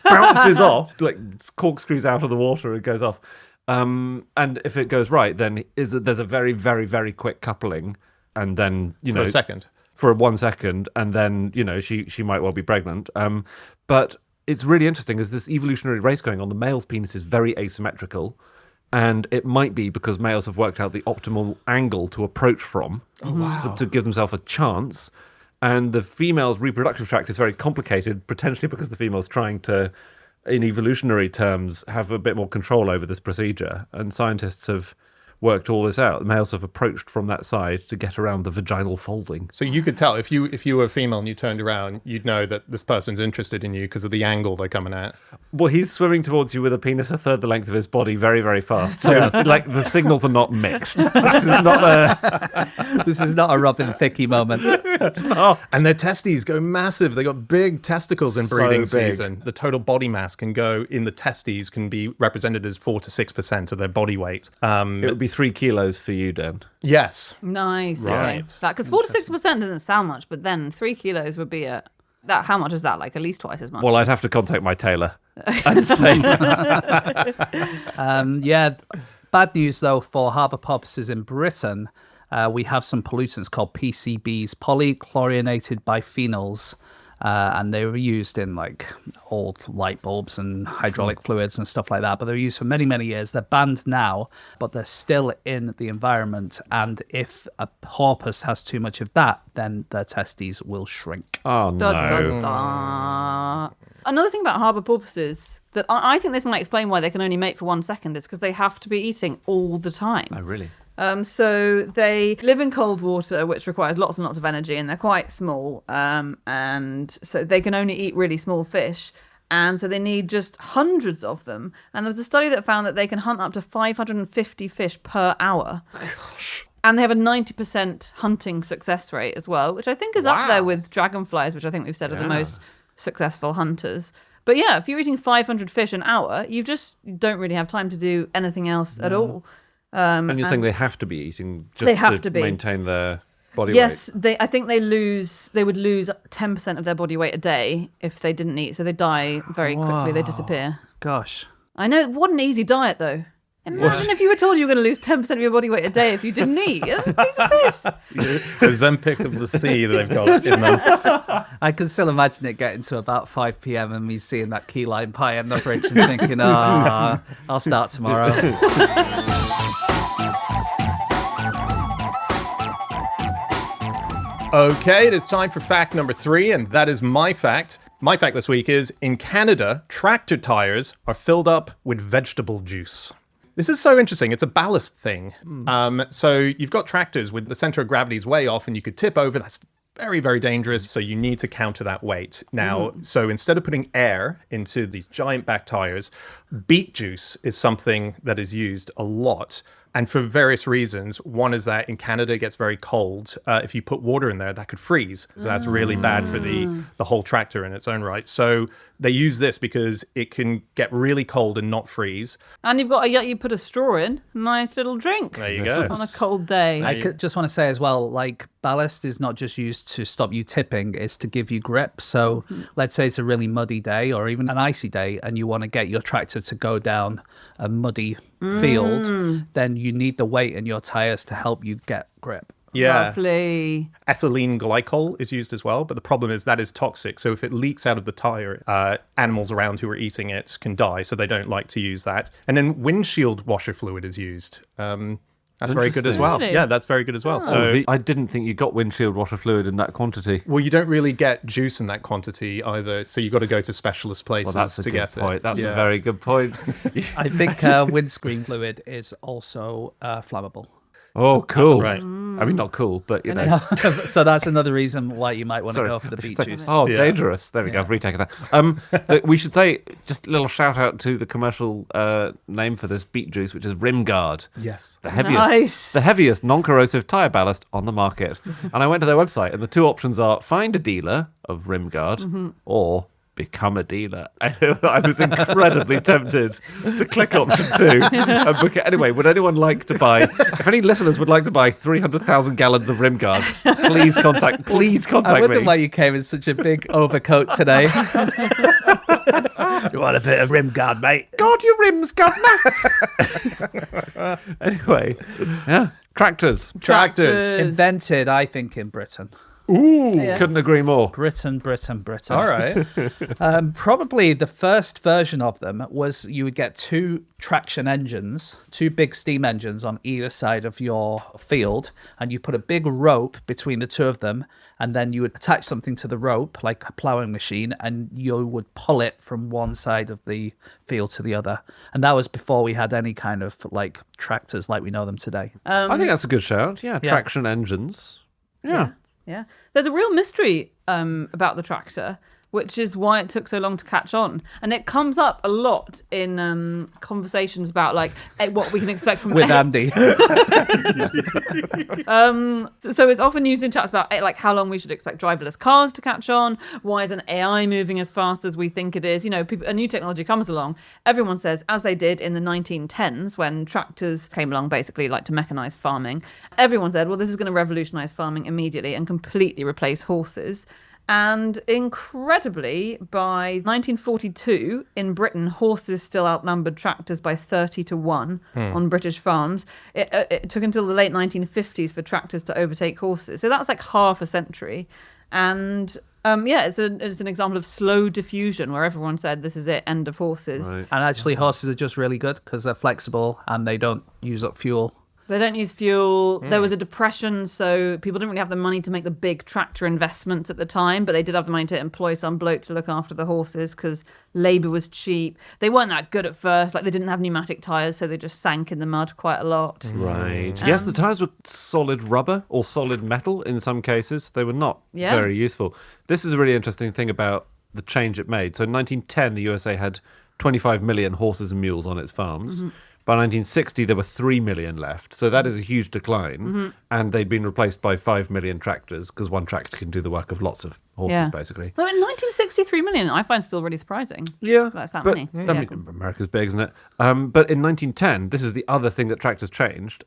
S5: bounces off, like corkscrews out of the water and goes off. And if it goes right, then there's a very, very, very quick coupling, and then
S2: For a second.
S5: for 1 second, and then she might well be pregnant. But it's really interesting. There's this evolutionary race going on. The male's penis is very asymmetrical. And it might be because males have worked out the optimal angle to approach from to give themselves a chance. And the female's reproductive tract is very complicated, potentially because the female's trying to, in evolutionary terms, have a bit more control over this procedure. And scientists have worked all this out. The males have approached from that side to get around the vaginal folding.
S2: So you could tell if you were a female and you turned around, you'd know that this person's interested in you because of the angle they're coming at.
S5: Well, he's swimming towards you with a penis a third the length of his body very, very fast. So, like, the signals are not mixed.
S4: This is not a Robin Thicke moment.
S5: It's not.
S2: And their testes go massive. They got big testicles in
S5: So
S2: breeding
S5: big.
S2: season. The total body mass can go in the testes can be represented as 4 to 6% of their body weight.
S5: It would be 3 kilos for you, Dan.
S2: Yes.
S3: Nice.
S2: Right.
S3: Okay. That because 4 to 6% doesn't sound much, but then 3 kilos would be that. How much is that? Like at least twice as much.
S5: Well, I'd have to contact my tailor and say,
S4: Bad news though for harbour porpoises in Britain. We have some pollutants called PCBs, polychlorinated biphenyls, and they were used in like old light bulbs and hydraulic fluids and stuff like that. But they were used for many, many years. They're banned now, but they're still in the environment. And if a porpoise has too much of that, then their testes will shrink.
S5: oh, no.
S3: Dun, dun, dun. Another thing about harbour porpoises that I think this might explain why they can only mate for 1 second is because they have to be eating all the time.
S5: Oh, really?
S3: So they live in cold water, which requires lots and lots of energy, and they're quite small. And so they can only eat really small fish. And so they need just hundreds of them. And there was a study that found that they can hunt up to 550 fish per hour. Gosh. And they have a 90% hunting success rate as well, which I think is up there with dragonflies, which I think we've said are the most successful hunters. But yeah, if you're eating 500 fish an hour, you just don't really have time to do anything else at all.
S5: And you're saying they have to be eating just
S3: They have to be.
S5: maintain their body
S3: Yes,
S5: weight?
S3: I think they would lose 10% of their body weight a day if they didn't eat. So they die very quickly. They disappear.
S4: Gosh.
S3: I know. What an easy diet, though. Imagine if you were told you were going to lose 10% of your body weight a day if you didn't eat. It's a piece of piss.
S2: The Zempic of the sea that they've got in them.
S4: I can still imagine it getting to about 5 p.m. and me seeing that key lime pie in the fridge and thinking, I'll start tomorrow.
S2: Okay, it is time for fact number 3, and that is my fact. My fact this week is, in Canada, tractor tires are filled up with vegetable juice. This is so interesting. It's a ballast thing. So you've got tractors with the center of gravity is way off and you could tip over. That's very, very dangerous. So you need to counter that weight. Now, so instead of putting air into these giant back tires, beet juice is something that is used a lot. And for various reasons. One is that in Canada it gets very cold. If you put water in there, that could freeze. So that's really bad for the whole tractor in its own right. So they use this because it can get really cold and not freeze.
S3: And you put a straw in. Nice little drink.
S2: There you go.
S3: On a cold day.
S4: I just want to say as well, like ballast is not just used to stop you tipping, it's to give you grip. So let's say it's a really muddy day or even an icy day and you want to get your tractor to go down a muddy field, then you need the weight in your tires to help you get grip.
S2: Yeah.
S3: Lovely.
S2: Ethylene glycol is used as well, but the problem is that is toxic. So if it leaks out of the tire, animals around who are eating it can die. So they don't like to use that. And then windshield washer fluid is used. That's very good as well.
S3: Really?
S2: Yeah, that's very good as well. So,
S5: I didn't think you got windshield washer fluid in that quantity.
S2: well, you don't really get juice in that quantity either. So you've got to go to specialist places
S5: Well, that's a
S2: to
S5: good
S2: get
S5: point.
S2: it.
S5: That's
S2: Yeah.
S5: a very good point.
S4: I think windscreen fluid is also flammable.
S5: Oh, cool.
S2: Right.
S5: I mean, not cool, but, you know.
S4: So that's another reason why you might want to go for the beet juice.
S5: Oh,
S2: Yeah.
S5: dangerous. There we go. I've retaken that. We should say, just a little shout out to the commercial name for this beet juice, which is Rimguard.
S2: Yes.
S5: The heaviest,
S3: Nice.
S5: the heaviest non-corrosive tyre ballast on the market. And I went to their website, and the two options are find a dealer of Rimguard or become a dealer. I was incredibly tempted to click option 2 and book it. Anyway, would anyone like to buy, if any listeners would like to buy 300,000 gallons of Rimguard, please contact
S4: I wonder
S5: me.
S4: why you came in such a big overcoat today. You want a bit of rim guard, mate?
S5: God, your rims, governor. Anyway, yeah. Tractors.
S2: Tractors.
S4: Invented, I think, in Britain.
S2: Ooh.
S3: Yeah.
S5: Couldn't agree more.
S4: Britain.
S2: All right.
S4: Probably the first version of them was you would get two traction engines, two big steam engines on either side of your field, and you put a big rope between the two of them, and then you would attach something to the rope, like a ploughing machine, and you would pull it from one side of the field to the other. And that was before we had any kind of like tractors like we know them today.
S5: I think that's a good shout. Yeah, traction engines. Yeah.
S3: Yeah. There's a real mystery about the tractor, which is why it took so long to catch on. And it comes up a lot in conversations about like what we can expect from
S4: With Andy.
S3: So it's often used in chats about like how long we should expect driverless cars to catch on. Why isn't AI moving as fast as we think it is? You know, a new technology comes along. Everyone says, as they did in the 1910s when tractors came along, basically like to mechanize farming. Everyone said, well, this is going to revolutionize farming immediately and completely replace horses. And incredibly, by 1942, in Britain, horses still outnumbered tractors by 30-1 on British farms. It took until the late 1950s for tractors to overtake horses. So that's like half a century. And it's an example of slow diffusion where everyone said, this is it, end of horses.
S5: Right.
S4: And actually, horses are just really good because they're flexible and they don't use up fuel.
S3: They don't use fuel. There was a depression, so people didn't really have the money to make the big tractor investments at the time, but they did have the money to employ some bloke to look after the horses because labour was cheap. They weren't that good at first. Like, they didn't have pneumatic tyres, so they just sank in the mud quite a lot.
S5: Right. Yes, the tyres were solid rubber or solid metal in some cases. They were not very useful. This is a really interesting thing about the change it made. So in 1910, the USA had 25 million horses and mules on its farms. By 1960, there were 3 million left. So that is a huge decline. And they'd been replaced by 5 million tractors because one tractor can do the work of lots of horses, basically.
S3: Well, in 1963 million, I find still really surprising.
S5: Yeah.
S3: That's that
S5: but,
S3: many.
S5: I mean, America's big, isn't it? But in 1910, this is the other thing that tractors changed.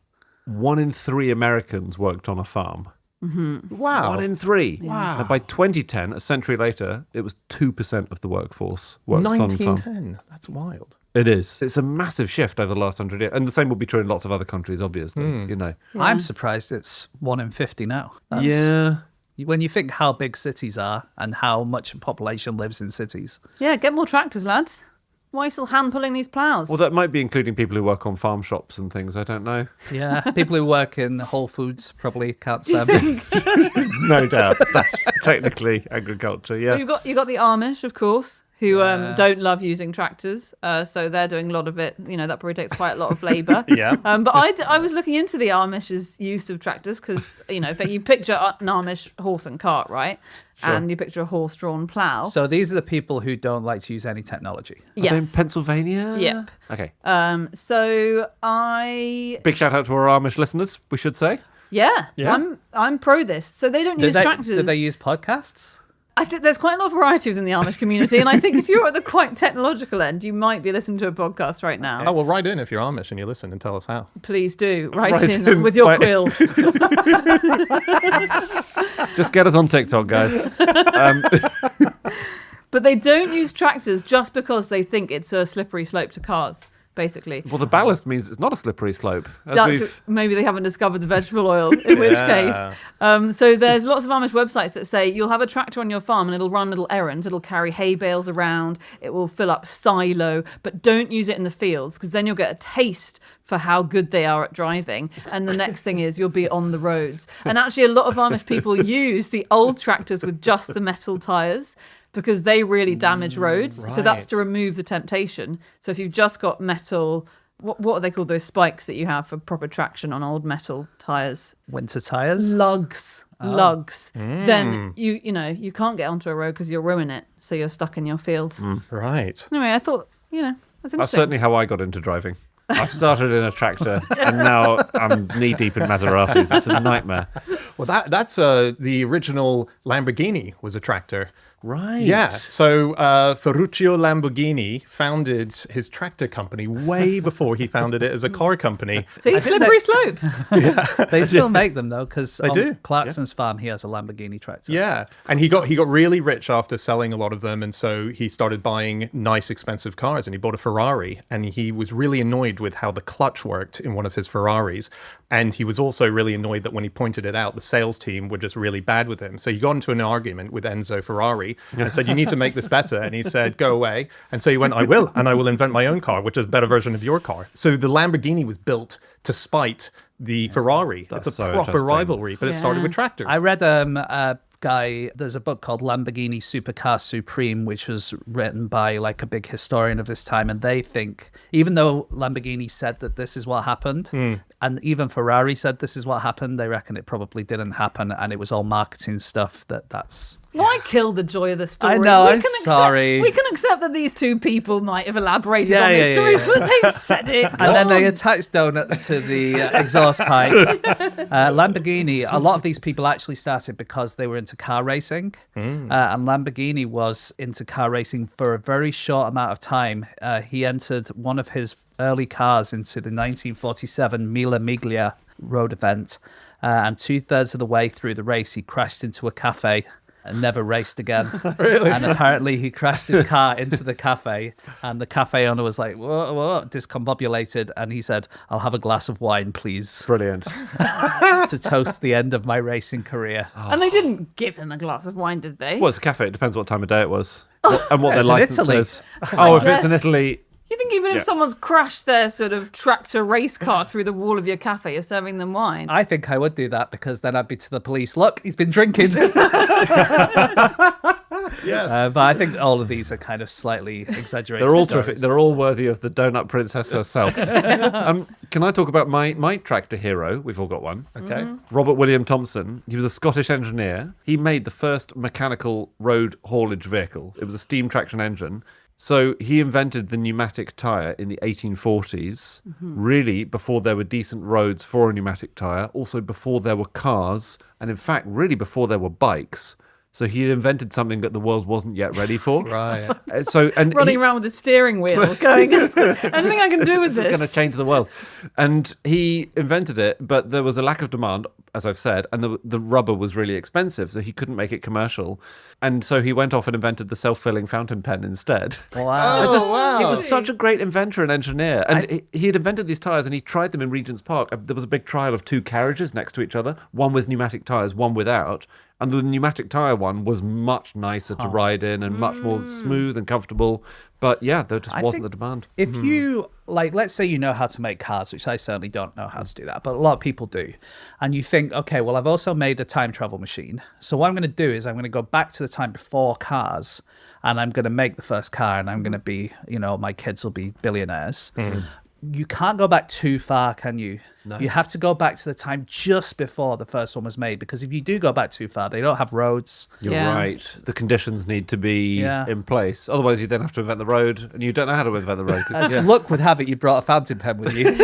S5: 1 in 3 Americans worked on a farm.
S2: Wow.
S5: 1 in 3.
S2: Wow.
S5: And by 2010, a century later, it was 2% of the workforce works on farm.
S2: 1910. That's wild.
S5: It is. It's a massive shift over the last 100 years. And the same will be true in lots of other countries, obviously, you know.
S4: I'm surprised it's 1 in 50 now. When you think how big cities are and how much population lives in cities.
S3: Yeah, get more tractors, lads. Why are you still hand pulling these ploughs?
S5: Well, that might be including people who work on farm shops and things. I don't know.
S4: Yeah, people who work in Whole Foods probably can't stand it.
S5: No doubt. That's technically agriculture, yeah.
S3: Well, you got the Amish, of course, who don't love using tractors, so they're doing a lot of it. You know, that probably takes quite a lot of labour. But I was looking into the Amish's use of tractors because, you know, if you picture an Amish horse and cart, right? Sure. And you picture a horse-drawn plough.
S4: So these are the people who don't like to use any technology.
S5: Are they in Pennsylvania?
S3: Yep.
S5: Okay.
S3: Big
S5: shout out to our Amish listeners, we should say.
S3: Yeah. I'm pro this. So they don't use tractors.
S4: Do they use podcasts?
S3: I think there's quite a lot of variety within the Amish community, and I think if you're at the quite technological end, you might be listening to a podcast right now.
S2: Oh, well, write in if you're Amish and you listen and tell us how.
S3: Please do. Write in with your quill.
S5: Just get us on TikTok, guys.
S3: But they don't use tractors just because they think it's a slippery slope to cars, basically.
S5: Well, the ballast means it's not a slippery slope.
S3: Maybe they haven't discovered the vegetable oil, in which case. So there's lots of Amish websites that say you'll have a tractor on your farm and it'll run little errands. It'll carry hay bales around. It will fill up silo, but don't use it in the fields because then you'll get a taste for how good they are at driving. And the next thing is you'll be on the roads. And actually a lot of Amish people use the old tractors with just the metal tyres because they really damage roads.
S2: Right.
S3: So that's to remove the temptation. So if you've just got metal, what are they called, those spikes that you have for proper traction on old metal tyres?
S4: Winter tyres?
S3: Lugs. Then you can't get onto a road because you'll ruin it. So you're stuck in your field.
S2: Right.
S3: Anyway, I thought, that's interesting.
S5: That's certainly how I got into driving. I started in a tractor and now I'm knee deep in Maseratis. It's a nightmare.
S2: Well, that's the original Lamborghini was a tractor.
S5: Right.
S2: Yeah, so Ferruccio Lamborghini founded his tractor company way before he founded it as a car company.
S3: See, slippery slope.
S4: They still make them though, because on
S2: do,
S4: Clarkson's farm he has a Lamborghini tractor.
S2: Yeah, and he got really rich after selling a lot of them, and so he started buying nice, expensive cars, and he bought a Ferrari, and he was really annoyed with how the clutch worked in one of his Ferraris, and he was also really annoyed that when he pointed it out, the sales team were just really bad with him. So he got into an argument with Enzo Ferrari and said, "You need to make this better," and he said, "Go away." And so he went, "I will, and I will invent my own car, which is a better version of your car." So the Lamborghini was built to spite the Ferrari. It's a
S5: so
S2: proper
S5: interesting.
S2: rivalry, but it started with tractors.
S4: I read a guy, there's a book called Lamborghini Supercar Supreme, which was written by like a big historian of this time, and they think, even though Lamborghini said that this is what happened, and even Ferrari said this is what happened, they reckon it probably didn't happen, and it was all marketing stuff. That's
S3: Why kill the joy of the story?
S4: I know, I'm
S3: accept-
S4: sorry.
S3: We can accept that these two people might have elaborated
S4: Yeah,
S3: on this
S4: yeah,
S3: story,
S4: yeah.
S3: but they've said it.
S4: and then they attached donuts to the exhaust pipe. Lamborghini, a lot of these people actually started because they were into car racing. And Lamborghini was into car racing for a very short amount of time. He entered one of his early cars into the 1947 Mille Miglia road event. And 2/3 of the way through the race, he crashed into a cafe and never raced again. Really? And apparently he crashed his car into the cafe, and the cafe owner was like, whoa, discombobulated, and he said, "I'll have a glass of wine, please,"
S5: Brilliant.
S4: to toast the end of my racing career.
S3: And they didn't give him a glass of wine, did they?
S5: Well, it's a cafe. It depends what time of day it was. And what their
S4: it's in
S5: license
S4: Italy.
S5: is. Oh, if it's in Italy...
S3: You think even if someone's crashed their sort of tractor race car through the wall of your cafe, you're serving them wine?
S4: I think I would do that, because then I'd be to the police, "Look, he's been drinking."
S2: Yes.
S4: But I think all of these are kind of slightly exaggerated.
S5: They're all
S4: stories.
S5: terrific. They're all worthy of the donut princess herself. Can I talk about my tractor hero? We've all got one.
S2: Okay.
S5: Robert William Thompson. He was a Scottish engineer. He made the first mechanical road haulage vehicle. It was a steam traction engine. So he invented the pneumatic tyre in the 1840s, really before there were decent roads for a pneumatic tyre, also before there were cars, and in fact, really before there were bikes. So he had invented something that the world wasn't yet ready for.
S2: Right.
S3: Running around with a steering wheel, going, anything I can do with
S5: It's going to
S3: this?
S5: change the world. And he invented it, but there was a lack of demand, as I've said, and the rubber was really expensive, so he couldn't make it commercial. And so he went off and invented the self-filling fountain pen instead.
S4: Wow.
S5: He was such a great inventor and engineer. And he had invented these tyres, and he tried them in Regent's Park. There was a big trial of two carriages next to each other, one with pneumatic tyres, one without. And the pneumatic tyre one was much nicer to ride in and much more smooth and comfortable. But yeah, there just wasn't the demand.
S4: If you, like, let's say you know how to make cars, which I certainly don't know how to do that, but a lot of people do. And you think, okay, well, I've also made a time travel machine. So what I'm going to do is I'm going to go back to the time before cars, and I'm going to make the first car, and I'm going to be, my kids will be billionaires. You can't go back too far, can you? No. You have to go back to the time just before the first one was made, because if you do go back too far, they don't have roads.
S5: You're
S3: Yeah.
S5: right. The conditions need to be
S4: Yeah.
S5: in place. Otherwise, you then have to invent the road, and you don't know how to invent the road.
S4: As luck would have it, you brought a fountain pen with you.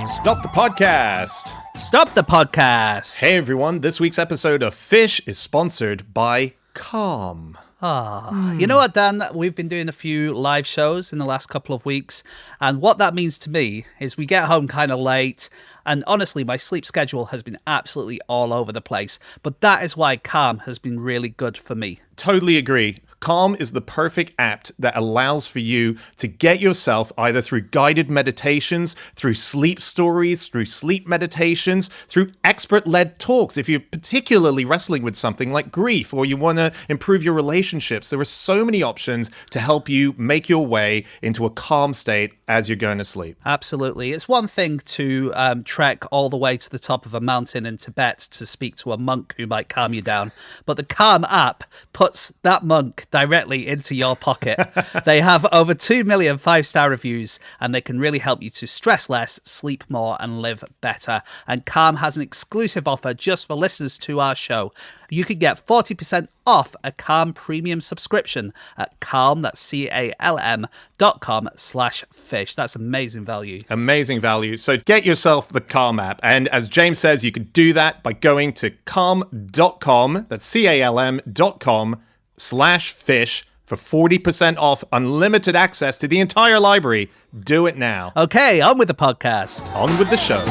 S2: Stop the podcast.
S4: Stop the podcast.
S2: Hey everyone, this week's episode of Fish is sponsored by Calm.
S4: You know what, Dan? We've been doing a few live shows in the last couple of weeks, and what that means to me is we get home kind of late, and honestly, my sleep schedule has been absolutely all over the place, but that is why Calm has been really good for me.
S2: Totally agree. Calm is the perfect app that allows for you to get yourself either through guided meditations, through sleep stories, through sleep meditations, through expert-led talks. If you're particularly wrestling with something like grief or you want to improve your relationships, there are so many options to help you make your way into a calm state as you're going to sleep.
S4: Absolutely. It's one thing to trek all the way to the top of a mountain in Tibet to speak to a monk who might calm you down, but the Calm app puts that monk directly into your pocket. They have over 2 million 5-star reviews, and they can really help you to stress less, sleep more, and live better. And Calm has an exclusive offer just for listeners to our show. You could get 40% off a Calm premium subscription at Calm, that's CALM.com/fish. That's amazing value.
S2: Amazing value. So get yourself the Calm app. And as James says, you can do that by going to calm.com, that's CALM.com/fish for 40% off unlimited access to the entire library. Do it now.
S4: Okay, on with the podcast.
S2: On with the show.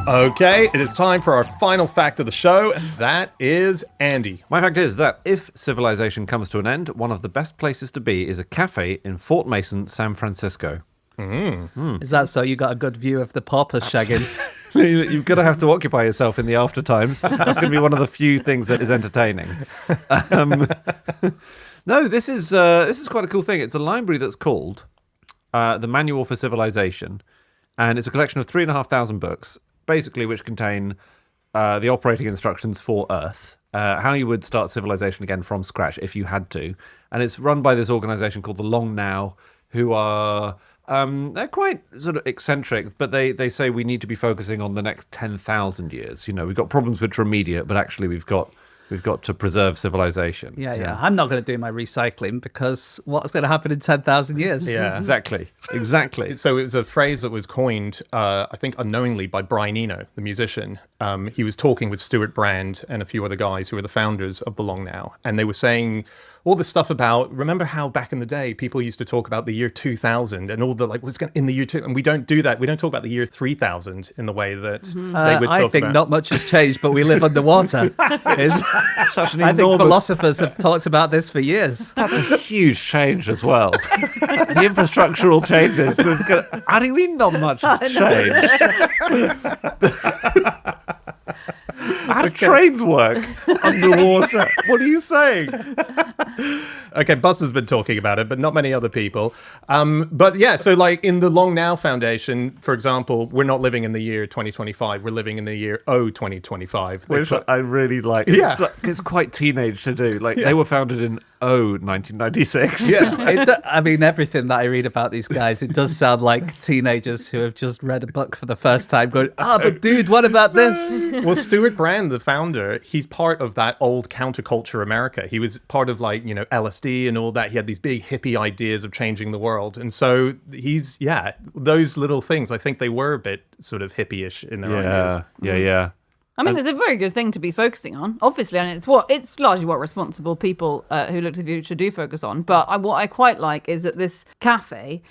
S2: Okay, it is time for our final fact of the show, and that is Andy.
S5: My fact is that if civilization comes to an end, one of the best places to be is a cafe in Fort Mason, San Francisco.
S4: Is that so you got a good view of the porpoise shagging?
S5: You've got to have to occupy yourself in the after times. That's going to be one of the few things that is entertaining. No, this is quite a cool thing. It's a library that's called the Manual for Civilization, and it's a collection of 3,500 books, basically, which contain the operating instructions for Earth, how you would start civilization again from scratch if you had to. And it's run by this organization called the Long Now, who are they're quite sort of eccentric, but they say we need to be focusing on the next 10,000 years. You know, we've got problems which are immediate, but actually we've got to preserve civilization.
S4: Yeah. I'm not going to do my recycling because what's going to happen in 10,000 years?
S2: Yeah.
S5: Exactly.
S2: So it was a phrase that was coined, I think unknowingly, by Brian Eno, the musician. He was talking with Stuart Brand and a few other guys who were the founders of the Long Now, and they were saying all this stuff about, remember how back in the day people used to talk about the year 2000 and all the what's going in the year 2, and we don't do that. We don't talk about the year 3000 in the way that they would talk
S4: I think
S2: about.
S4: not much has changed, but we live underwater.
S5: Such an
S4: I think
S5: enormous...
S4: philosophers have talked about this for years.
S5: That's a huge change as well. The infrastructural changes. How do you mean not much has changed? How do trains work underwater? What are you saying?
S2: Okay, Buster's been talking about it, but not many other people. But yeah, so like in the Long Now Foundation, for example, we're not living in the year 2025. We're living in the year 2025.
S5: Which I really like.
S2: Yeah.
S5: It's quite teenage to do. Like, they were founded in 1996.
S2: Yeah.
S4: I mean, everything that I read about these guys, it does sound like teenagers who have just read a book for the first time going, but dude, what about this?
S2: Well, Stuart Brand, the founder, he's part of that old counterculture America. He was part of LSD and all that. He had these big hippie ideas of changing the world. And so those little things, I think they were a bit sort of hippie-ish in their ideas.
S5: Yeah.
S3: I mean, it's a very good thing to be focusing on, obviously, and it's largely what responsible people who look to the future do focus on. But what I quite like is that this cafe,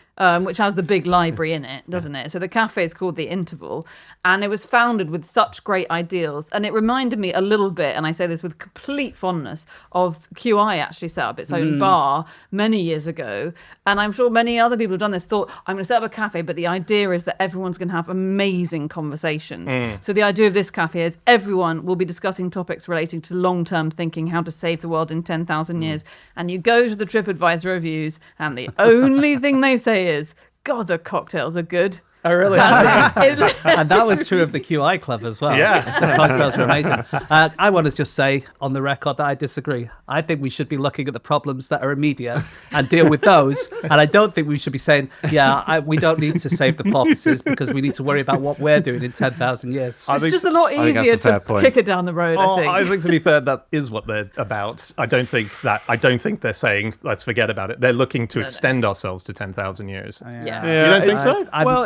S3: which has the big library in it, doesn't it? So the cafe is called The Interval, and it was founded with such great ideals. And it reminded me a little bit, and I say this with complete fondness, of QI actually set up its own bar many years ago. And I'm sure many other people who've done this thought, I'm going to set up a cafe, but the idea is that everyone's going to have amazing conversations. So the idea of this cafe is everyone will be discussing topics relating to long-term thinking, how to save the world in 10,000 years. And you go to the TripAdvisor reviews, and the only thing they say is, God, the cocktails are good.
S2: Oh, really?
S4: And that was true of the QI Club as well.
S2: Yeah.
S4: The cocktails are amazing. I want to just say on the record that I disagree. I think we should be looking at the problems that are immediate and deal with those. And I don't think we should be saying, we don't need to save the porpoises because we need to worry about what we're doing in 10,000 years.
S3: It's just a lot easier to kick it down the road, I think.
S2: I think, to be fair, that is what they're about. I don't think they're saying, let's forget about it. They're looking to extend ourselves to 10,000 years.
S3: Yeah.
S2: You don't think so?
S5: Well,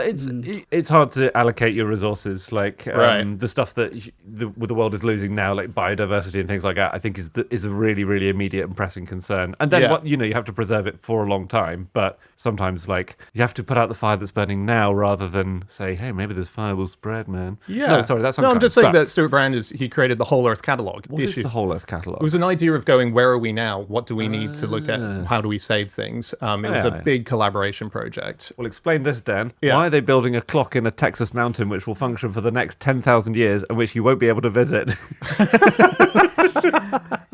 S5: it's hard to allocate your resources. Like the stuff that the world is losing now, like biodiversity and things like that, I think is a really, really immediate and pressing concern. And then you have to preserve it for a long time. But sometimes you have to put out the fire that's burning now rather than say, hey, maybe this fire will spread, man. Yeah. No, sorry, that's
S2: I'm just saying that Stuart Brand he created the Whole Earth Catalogue.
S5: What is the Whole Earth Catalogue?
S2: It was an idea of going, where are we now? What do we need to look at? How do we save things? It was a big collaboration project.
S5: Well, explain this, Dan.
S2: Yeah.
S5: Why are they building a clock in a Texas mountain which will function for the next 10,000 years and which you won't be able to visit?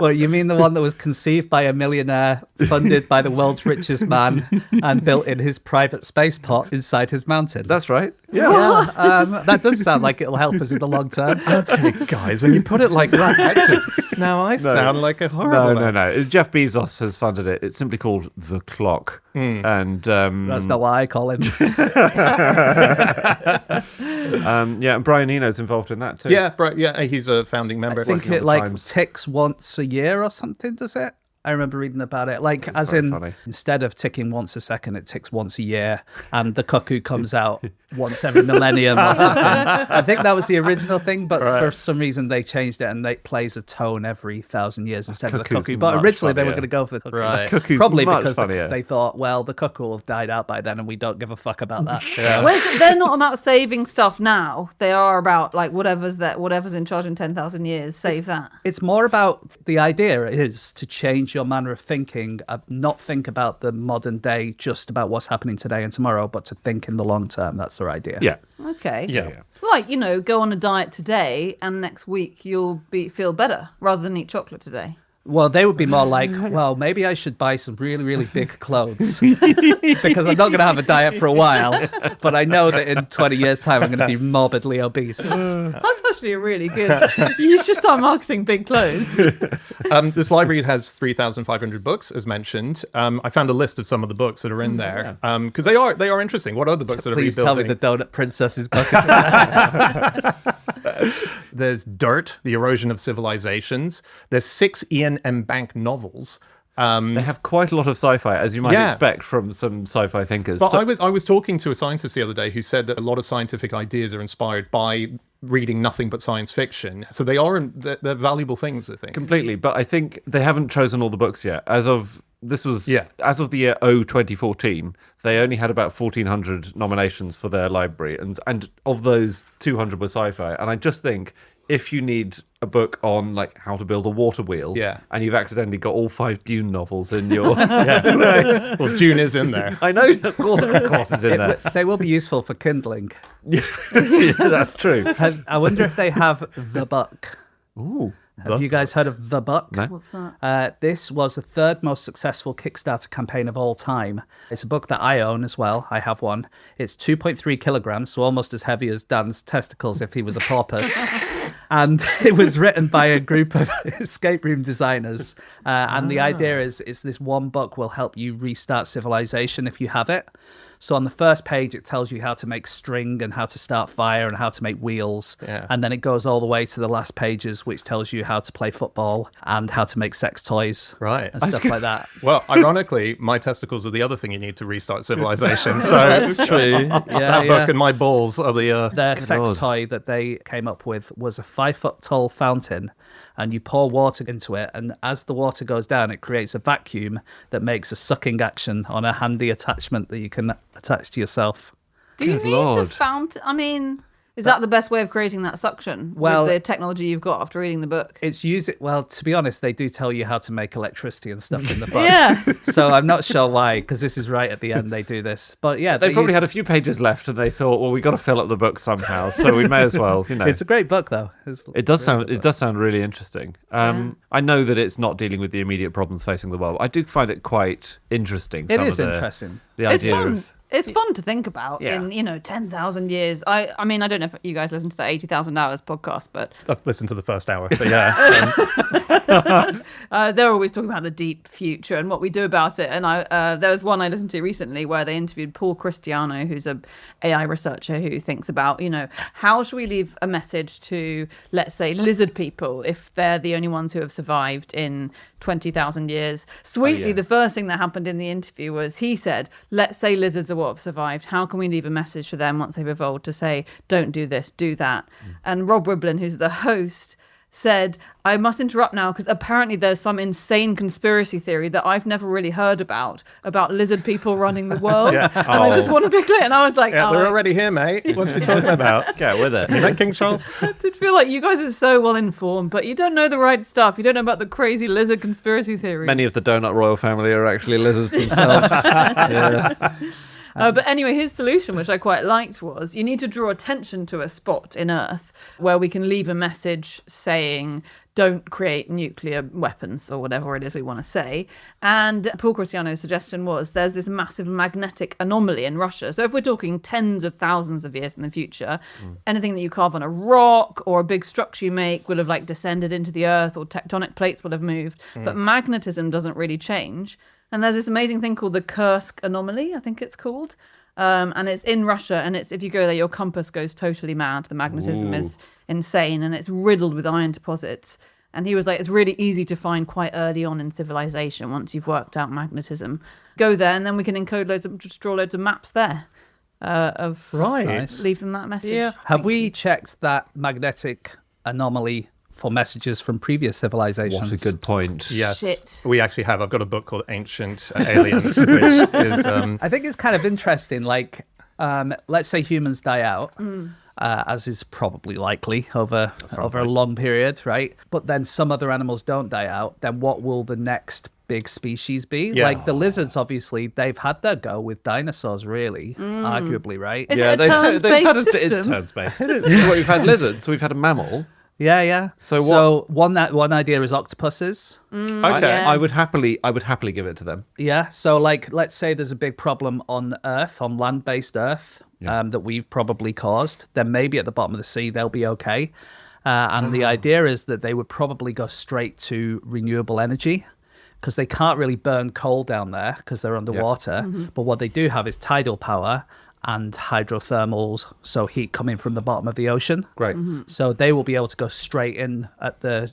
S4: Well, you mean the one that was conceived by a millionaire, funded by the world's richest man, and built in his private space pod inside his mountain?
S5: That's right.
S4: Yeah, that does sound like it'll help us in the long term.
S2: Okay, guys, when you put it like that, now I sound like a horrible.
S5: No. Jeff Bezos has funded it. It's simply called The Clock. And
S4: That's not what I call him.
S5: and Brian Eno's involved in that too.
S2: Yeah, he's a founding member.
S4: I think it ticks once a year or something, does it? I remember reading about it. Like, as in,
S5: funny.
S4: Instead of ticking once a second, it ticks once a year, and the cuckoo comes out once every millennium or something. I think that was the original thing, but for some reason they changed it, and it plays a tone every 1,000 years instead of the cuckoo. But originally they were going to go for the cuckoo.
S2: Right.
S5: Cuckoo's
S4: Probably
S5: much
S4: because
S5: funnier.
S4: they thought, well, the cuckoo will have died out by then, and we don't give a fuck about that.
S3: They're not about saving stuff now. They are about like whatever's in charge in 10,000 years. Save that.
S4: It's more about the idea is to change your manner of thinking, not think about the modern day, just about what's happening today and tomorrow, but to think in the long term. That's their idea.
S5: Yeah.
S3: Okay.
S2: Yeah.
S3: Like, go on a diet today and next week you'll feel better rather than eat chocolate today.
S4: Well, they would be more like, well, maybe I should buy some really, really big clothes because I'm not going to have a diet for a while, but I know that in 20 years' time I'm going to be morbidly obese.
S3: That's actually a really good. You should start marketing big clothes.
S2: This library has 3,500 books, as mentioned. I found a list of some of the books that are in there because they are interesting. What are the books that are
S4: Please
S2: rebuilding?
S4: tell me the Doughnut Princess's book is
S2: There's Dirt, The Erosion of Civilizations. There's 6 Ian M. Bank novels.
S5: They have quite a lot of sci-fi, as you might expect from some sci-fi thinkers.
S2: But I was talking to a scientist the other day who said that a lot of scientific ideas are inspired by reading nothing but science fiction. So they're valuable things, I think.
S5: Completely, but I think they haven't chosen all the books yet. As of the year 2014, they only had about 1,400 nominations for their library, and of those, 200 were sci-fi. And I just think if you need a book on like how to build a water wheel, and you've accidentally got all 5 Dune novels in your,
S2: Well, Dune is in there.
S5: I know, of course it's in there.
S4: They will be useful for kindling.
S5: Yeah, that's true.
S4: I wonder if they have The Book.
S5: Ooh.
S4: Have you guys heard of The Book?
S5: No.
S3: What's that?
S4: This was the 3rd most successful Kickstarter campaign of all time. It's a book that I own as well. I have one. It's 2.3 kilograms, so almost as heavy as Dan's testicles if he was a porpoise. And it was written by a group of escape room designers. And the idea is this one book will help you restart civilization if you have it. So on the first page, it tells you how to make string and how to start fire and how to make wheels.
S2: Yeah.
S4: And then it goes all the way to the last pages, which tells you how to play football and how to make sex toys.
S2: Right.
S4: And stuff like that.
S2: Well, ironically, my testicles are the other thing you need to restart civilization. So
S4: That's true.
S2: that book and my balls are the...
S4: Their sex toy that they came up with was a 5-foot tall fountain, and you pour water into it, and as the water goes down, it creates a vacuum that makes a sucking action on a handy attachment that you can attach to yourself.
S3: Do you
S5: Good
S3: need
S5: Lord.
S3: the fountain? I mean, is that the best way of creating that suction
S4: Well-
S3: with the technology you've got after reading the book?
S4: It's to be honest, they do tell you how to make electricity and stuff in the book.
S3: Yeah.
S4: So I'm not sure why, because this is right at the end they do this. But yeah,
S5: They probably had a few pages left, and they thought, well, we got to fill up the book somehow, so we may as well,
S4: It's a great book, though.
S5: It does sound really interesting. I know that it's not dealing with the immediate problems facing the world. I do find it quite interesting.
S4: It is interesting.
S5: The
S3: It's
S5: idea
S3: fun.
S5: of
S3: It's fun to think about in 10,000 years. I mean, I don't know if you guys listen to the 80,000 Hours podcast, but
S2: I've listened to the first hour, but yeah.
S3: they're always talking about the deep future and what we do about it. And there was one I listened to recently where they interviewed Paul Cristiano, who's a AI researcher who thinks about, how should we leave a message to, let's say, lizard people if they're the only ones who have survived in 20,000 years. Sweetly, the first thing that happened in the interview was he said, let's say lizards are what have survived. How can we leave a message for them once they've evolved to say, don't do this, do that? And Rob Wiblin, who's the host, said, I must interrupt now because apparently there's some insane conspiracy theory that I've never really heard about lizard people running the world. And I just want to be clear. And I was like,
S2: They're already here, mate. What's he talking about?
S5: get with it.
S2: Is that King Charles?
S3: I did feel like you guys are so well informed, but you don't know the right stuff. You don't know about the crazy lizard conspiracy theories.
S5: Many of the Doughnut royal family are actually lizards themselves.
S3: But anyway, his solution, which I quite liked, was you need to draw attention to a spot in Earth where we can leave a message saying, don't create nuclear weapons or whatever it is we want to say. And Paul Cristiano's suggestion was there's this massive magnetic anomaly in Russia. So if we're talking tens of thousands of years in the future, anything that you carve on a rock or a big structure you make will have like descended into the earth, or tectonic plates will have moved. But magnetism doesn't really change. And there's this amazing thing called the Kursk anomaly, I think it's called. And it's in Russia, and it's if you go there, your compass goes totally mad. The magnetism is insane, and it's riddled with iron deposits. And he was like, it's really easy to find quite early on in civilization once you've worked out magnetism. Go there, and then we can encode just draw loads of maps there of leave them that message.
S4: Yeah. Have we checked that magnetic anomaly for messages from previous civilizations?
S5: What a good point.
S2: Yes,
S3: Shit.
S2: we actually have. I've got a book called Ancient Aliens, which is...
S4: I think it's kind of interesting. Like, let's say humans die out, as is probably likely over a long period, right? But then some other animals don't die out. Then what will the next big species be?
S2: Yeah.
S4: Like the lizards, obviously, they've had their go with dinosaurs, really, arguably, right?
S3: Is it a turns-based system?
S5: It's turns-based. Well, we've had lizards, so we've had a mammal.
S4: Yeah.
S5: So
S4: one idea is octopuses.
S2: okay.
S5: I would happily give it to them.
S4: Yeah. So like, let's say there's a big problem on Earth, on land-based Earth, that we've probably caused. Then maybe at the bottom of the sea they'll be okay. And the idea is that they would probably go straight to renewable energy, because they can't really burn coal down there because they're underwater. But what they do have is tidal power and hydrothermals, so heat coming from the bottom of the ocean.
S5: Great.
S4: So they will be able to go straight in at the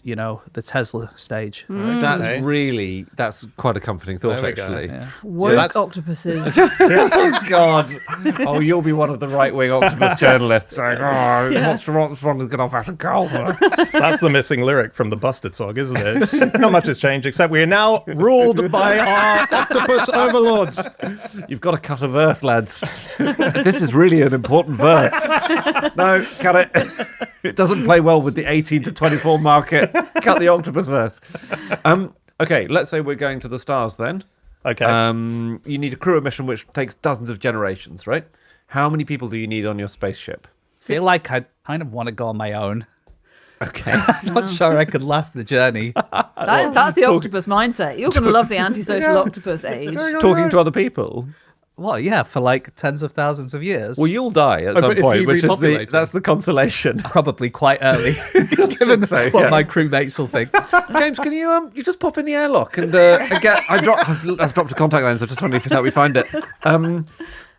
S4: Tesla stage.
S5: That's quite a comforting thought,
S2: There we go.
S5: actually.
S4: Yeah.
S3: Woke octopuses.
S5: Oh, God. Oh, you'll be one of the right-wing octopus journalists saying, what's wrong with good old-fashioned coal?
S2: That's the missing lyric from the Busted song, isn't it? Not much has changed, except we are now ruled by our octopus overlords.
S5: You've got to cut a verse, lads. This is really an important verse. No, cut it. It doesn't play well with the 18 to 24 market. Cut the octopus verse. Okay, let's say we're going to the stars then.
S2: Okay.
S5: You need a crew of mission which takes dozens of generations, right? How many people do you need on your spaceship?
S4: Feel like I kind of want to go on my own.
S5: Okay.
S4: I'm not sure I could last the journey.
S3: That's the octopus mindset. You're going to love the antisocial octopus age.
S5: Talking to other people.
S4: Well, yeah, for like tens of thousands of years.
S5: Well, you'll die at
S2: but
S5: some
S2: is he
S5: point, which is
S2: repopulating?
S5: that's the consolation.
S4: Probably quite early, given what my crewmates will think.
S5: James, can you just pop in the airlock and get? I've dropped a contact lens. I just wondering if you thought we find it.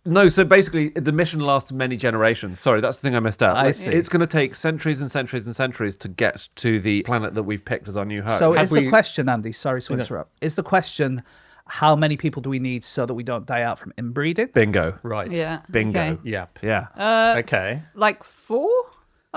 S5: No, so basically the mission lasts many generations. Sorry, that's the thing I missed out.
S4: I see.
S5: It's going to take centuries and centuries and centuries to get to the planet that we've picked as our new home.
S4: So is the question, Andy, sorry to interrupt, is the question, how many people do we need so that we don't die out from inbreeding?
S5: Bingo.
S2: Right.
S3: Yeah.
S5: Bingo.
S3: Okay.
S2: Yep.
S5: Yeah.
S2: Okay.
S3: Like 4?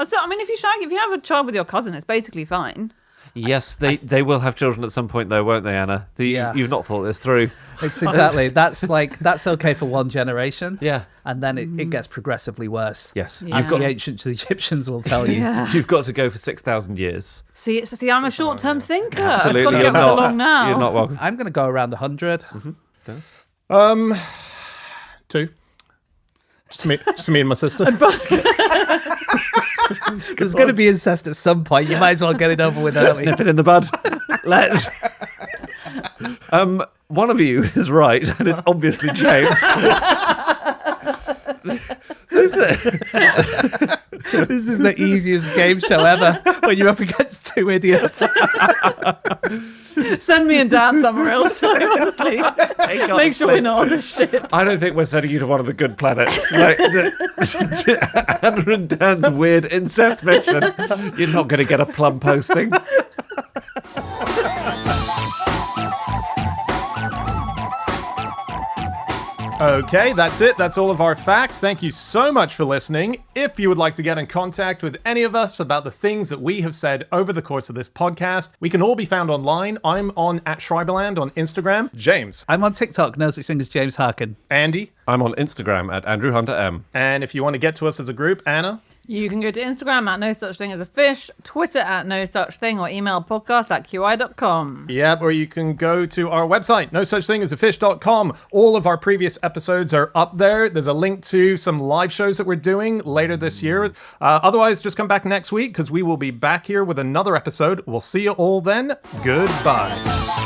S3: So, I mean, if you have a child with your cousin, it's basically fine.
S5: Yes, they will have children at some point, though, won't they, Anna? You've not thought this through.
S4: It's exactly. That's okay for one generation.
S5: Yeah.
S4: And then it gets progressively worse.
S5: Yes.
S3: Yeah.
S4: As the ancient Egyptians will tell you.
S3: Yeah.
S5: You've got to go for 6,000 years.
S3: See, I'm a short-term thinker.
S5: Absolutely.
S3: I've got to
S5: You're
S3: get
S5: not,
S3: along now.
S5: You're not welcome.
S4: I'm going to go around 100.
S5: Dennis?
S2: 2. Just me and my sister.
S4: There's going to be incest at some point. You might as well get it over with
S5: Let's
S4: early.
S5: nip it in the bud. Let's. One of you is right, and it's obviously James.
S4: This is the easiest game show ever when you're up against two idiots.
S3: Send me and Dad somewhere else, though, honestly. Make sure we're not on the ship.
S5: I don't think we're sending you to one of the good planets. Like, Anna and Dan's weird incest mission. You're not going to get a plum posting.
S2: Okay, that's it. That's all of our facts. Thank you so much for listening. If you would like to get in contact with any of us about the things that we have said over the course of this podcast, we can all be found online. I'm on @Schreiberland on Instagram. James.
S4: I'm on TikTok, no such thing as James Harkin.
S2: Andy.
S5: I'm on Instagram at Andrew Hunter M.
S2: And if you want to get to us as a group, Anna?
S3: You can go to Instagram at No Such Thing as a Fish, Twitter at No Such Thing, or email podcast@qi.com.
S2: Yep, or you can go to our website, nosuchthingasafish.com. All of our previous episodes are up there. There's a link to some live shows that we're doing later this year. Otherwise, just come back next week because we will be back here with another episode. We'll see you all then. Goodbye.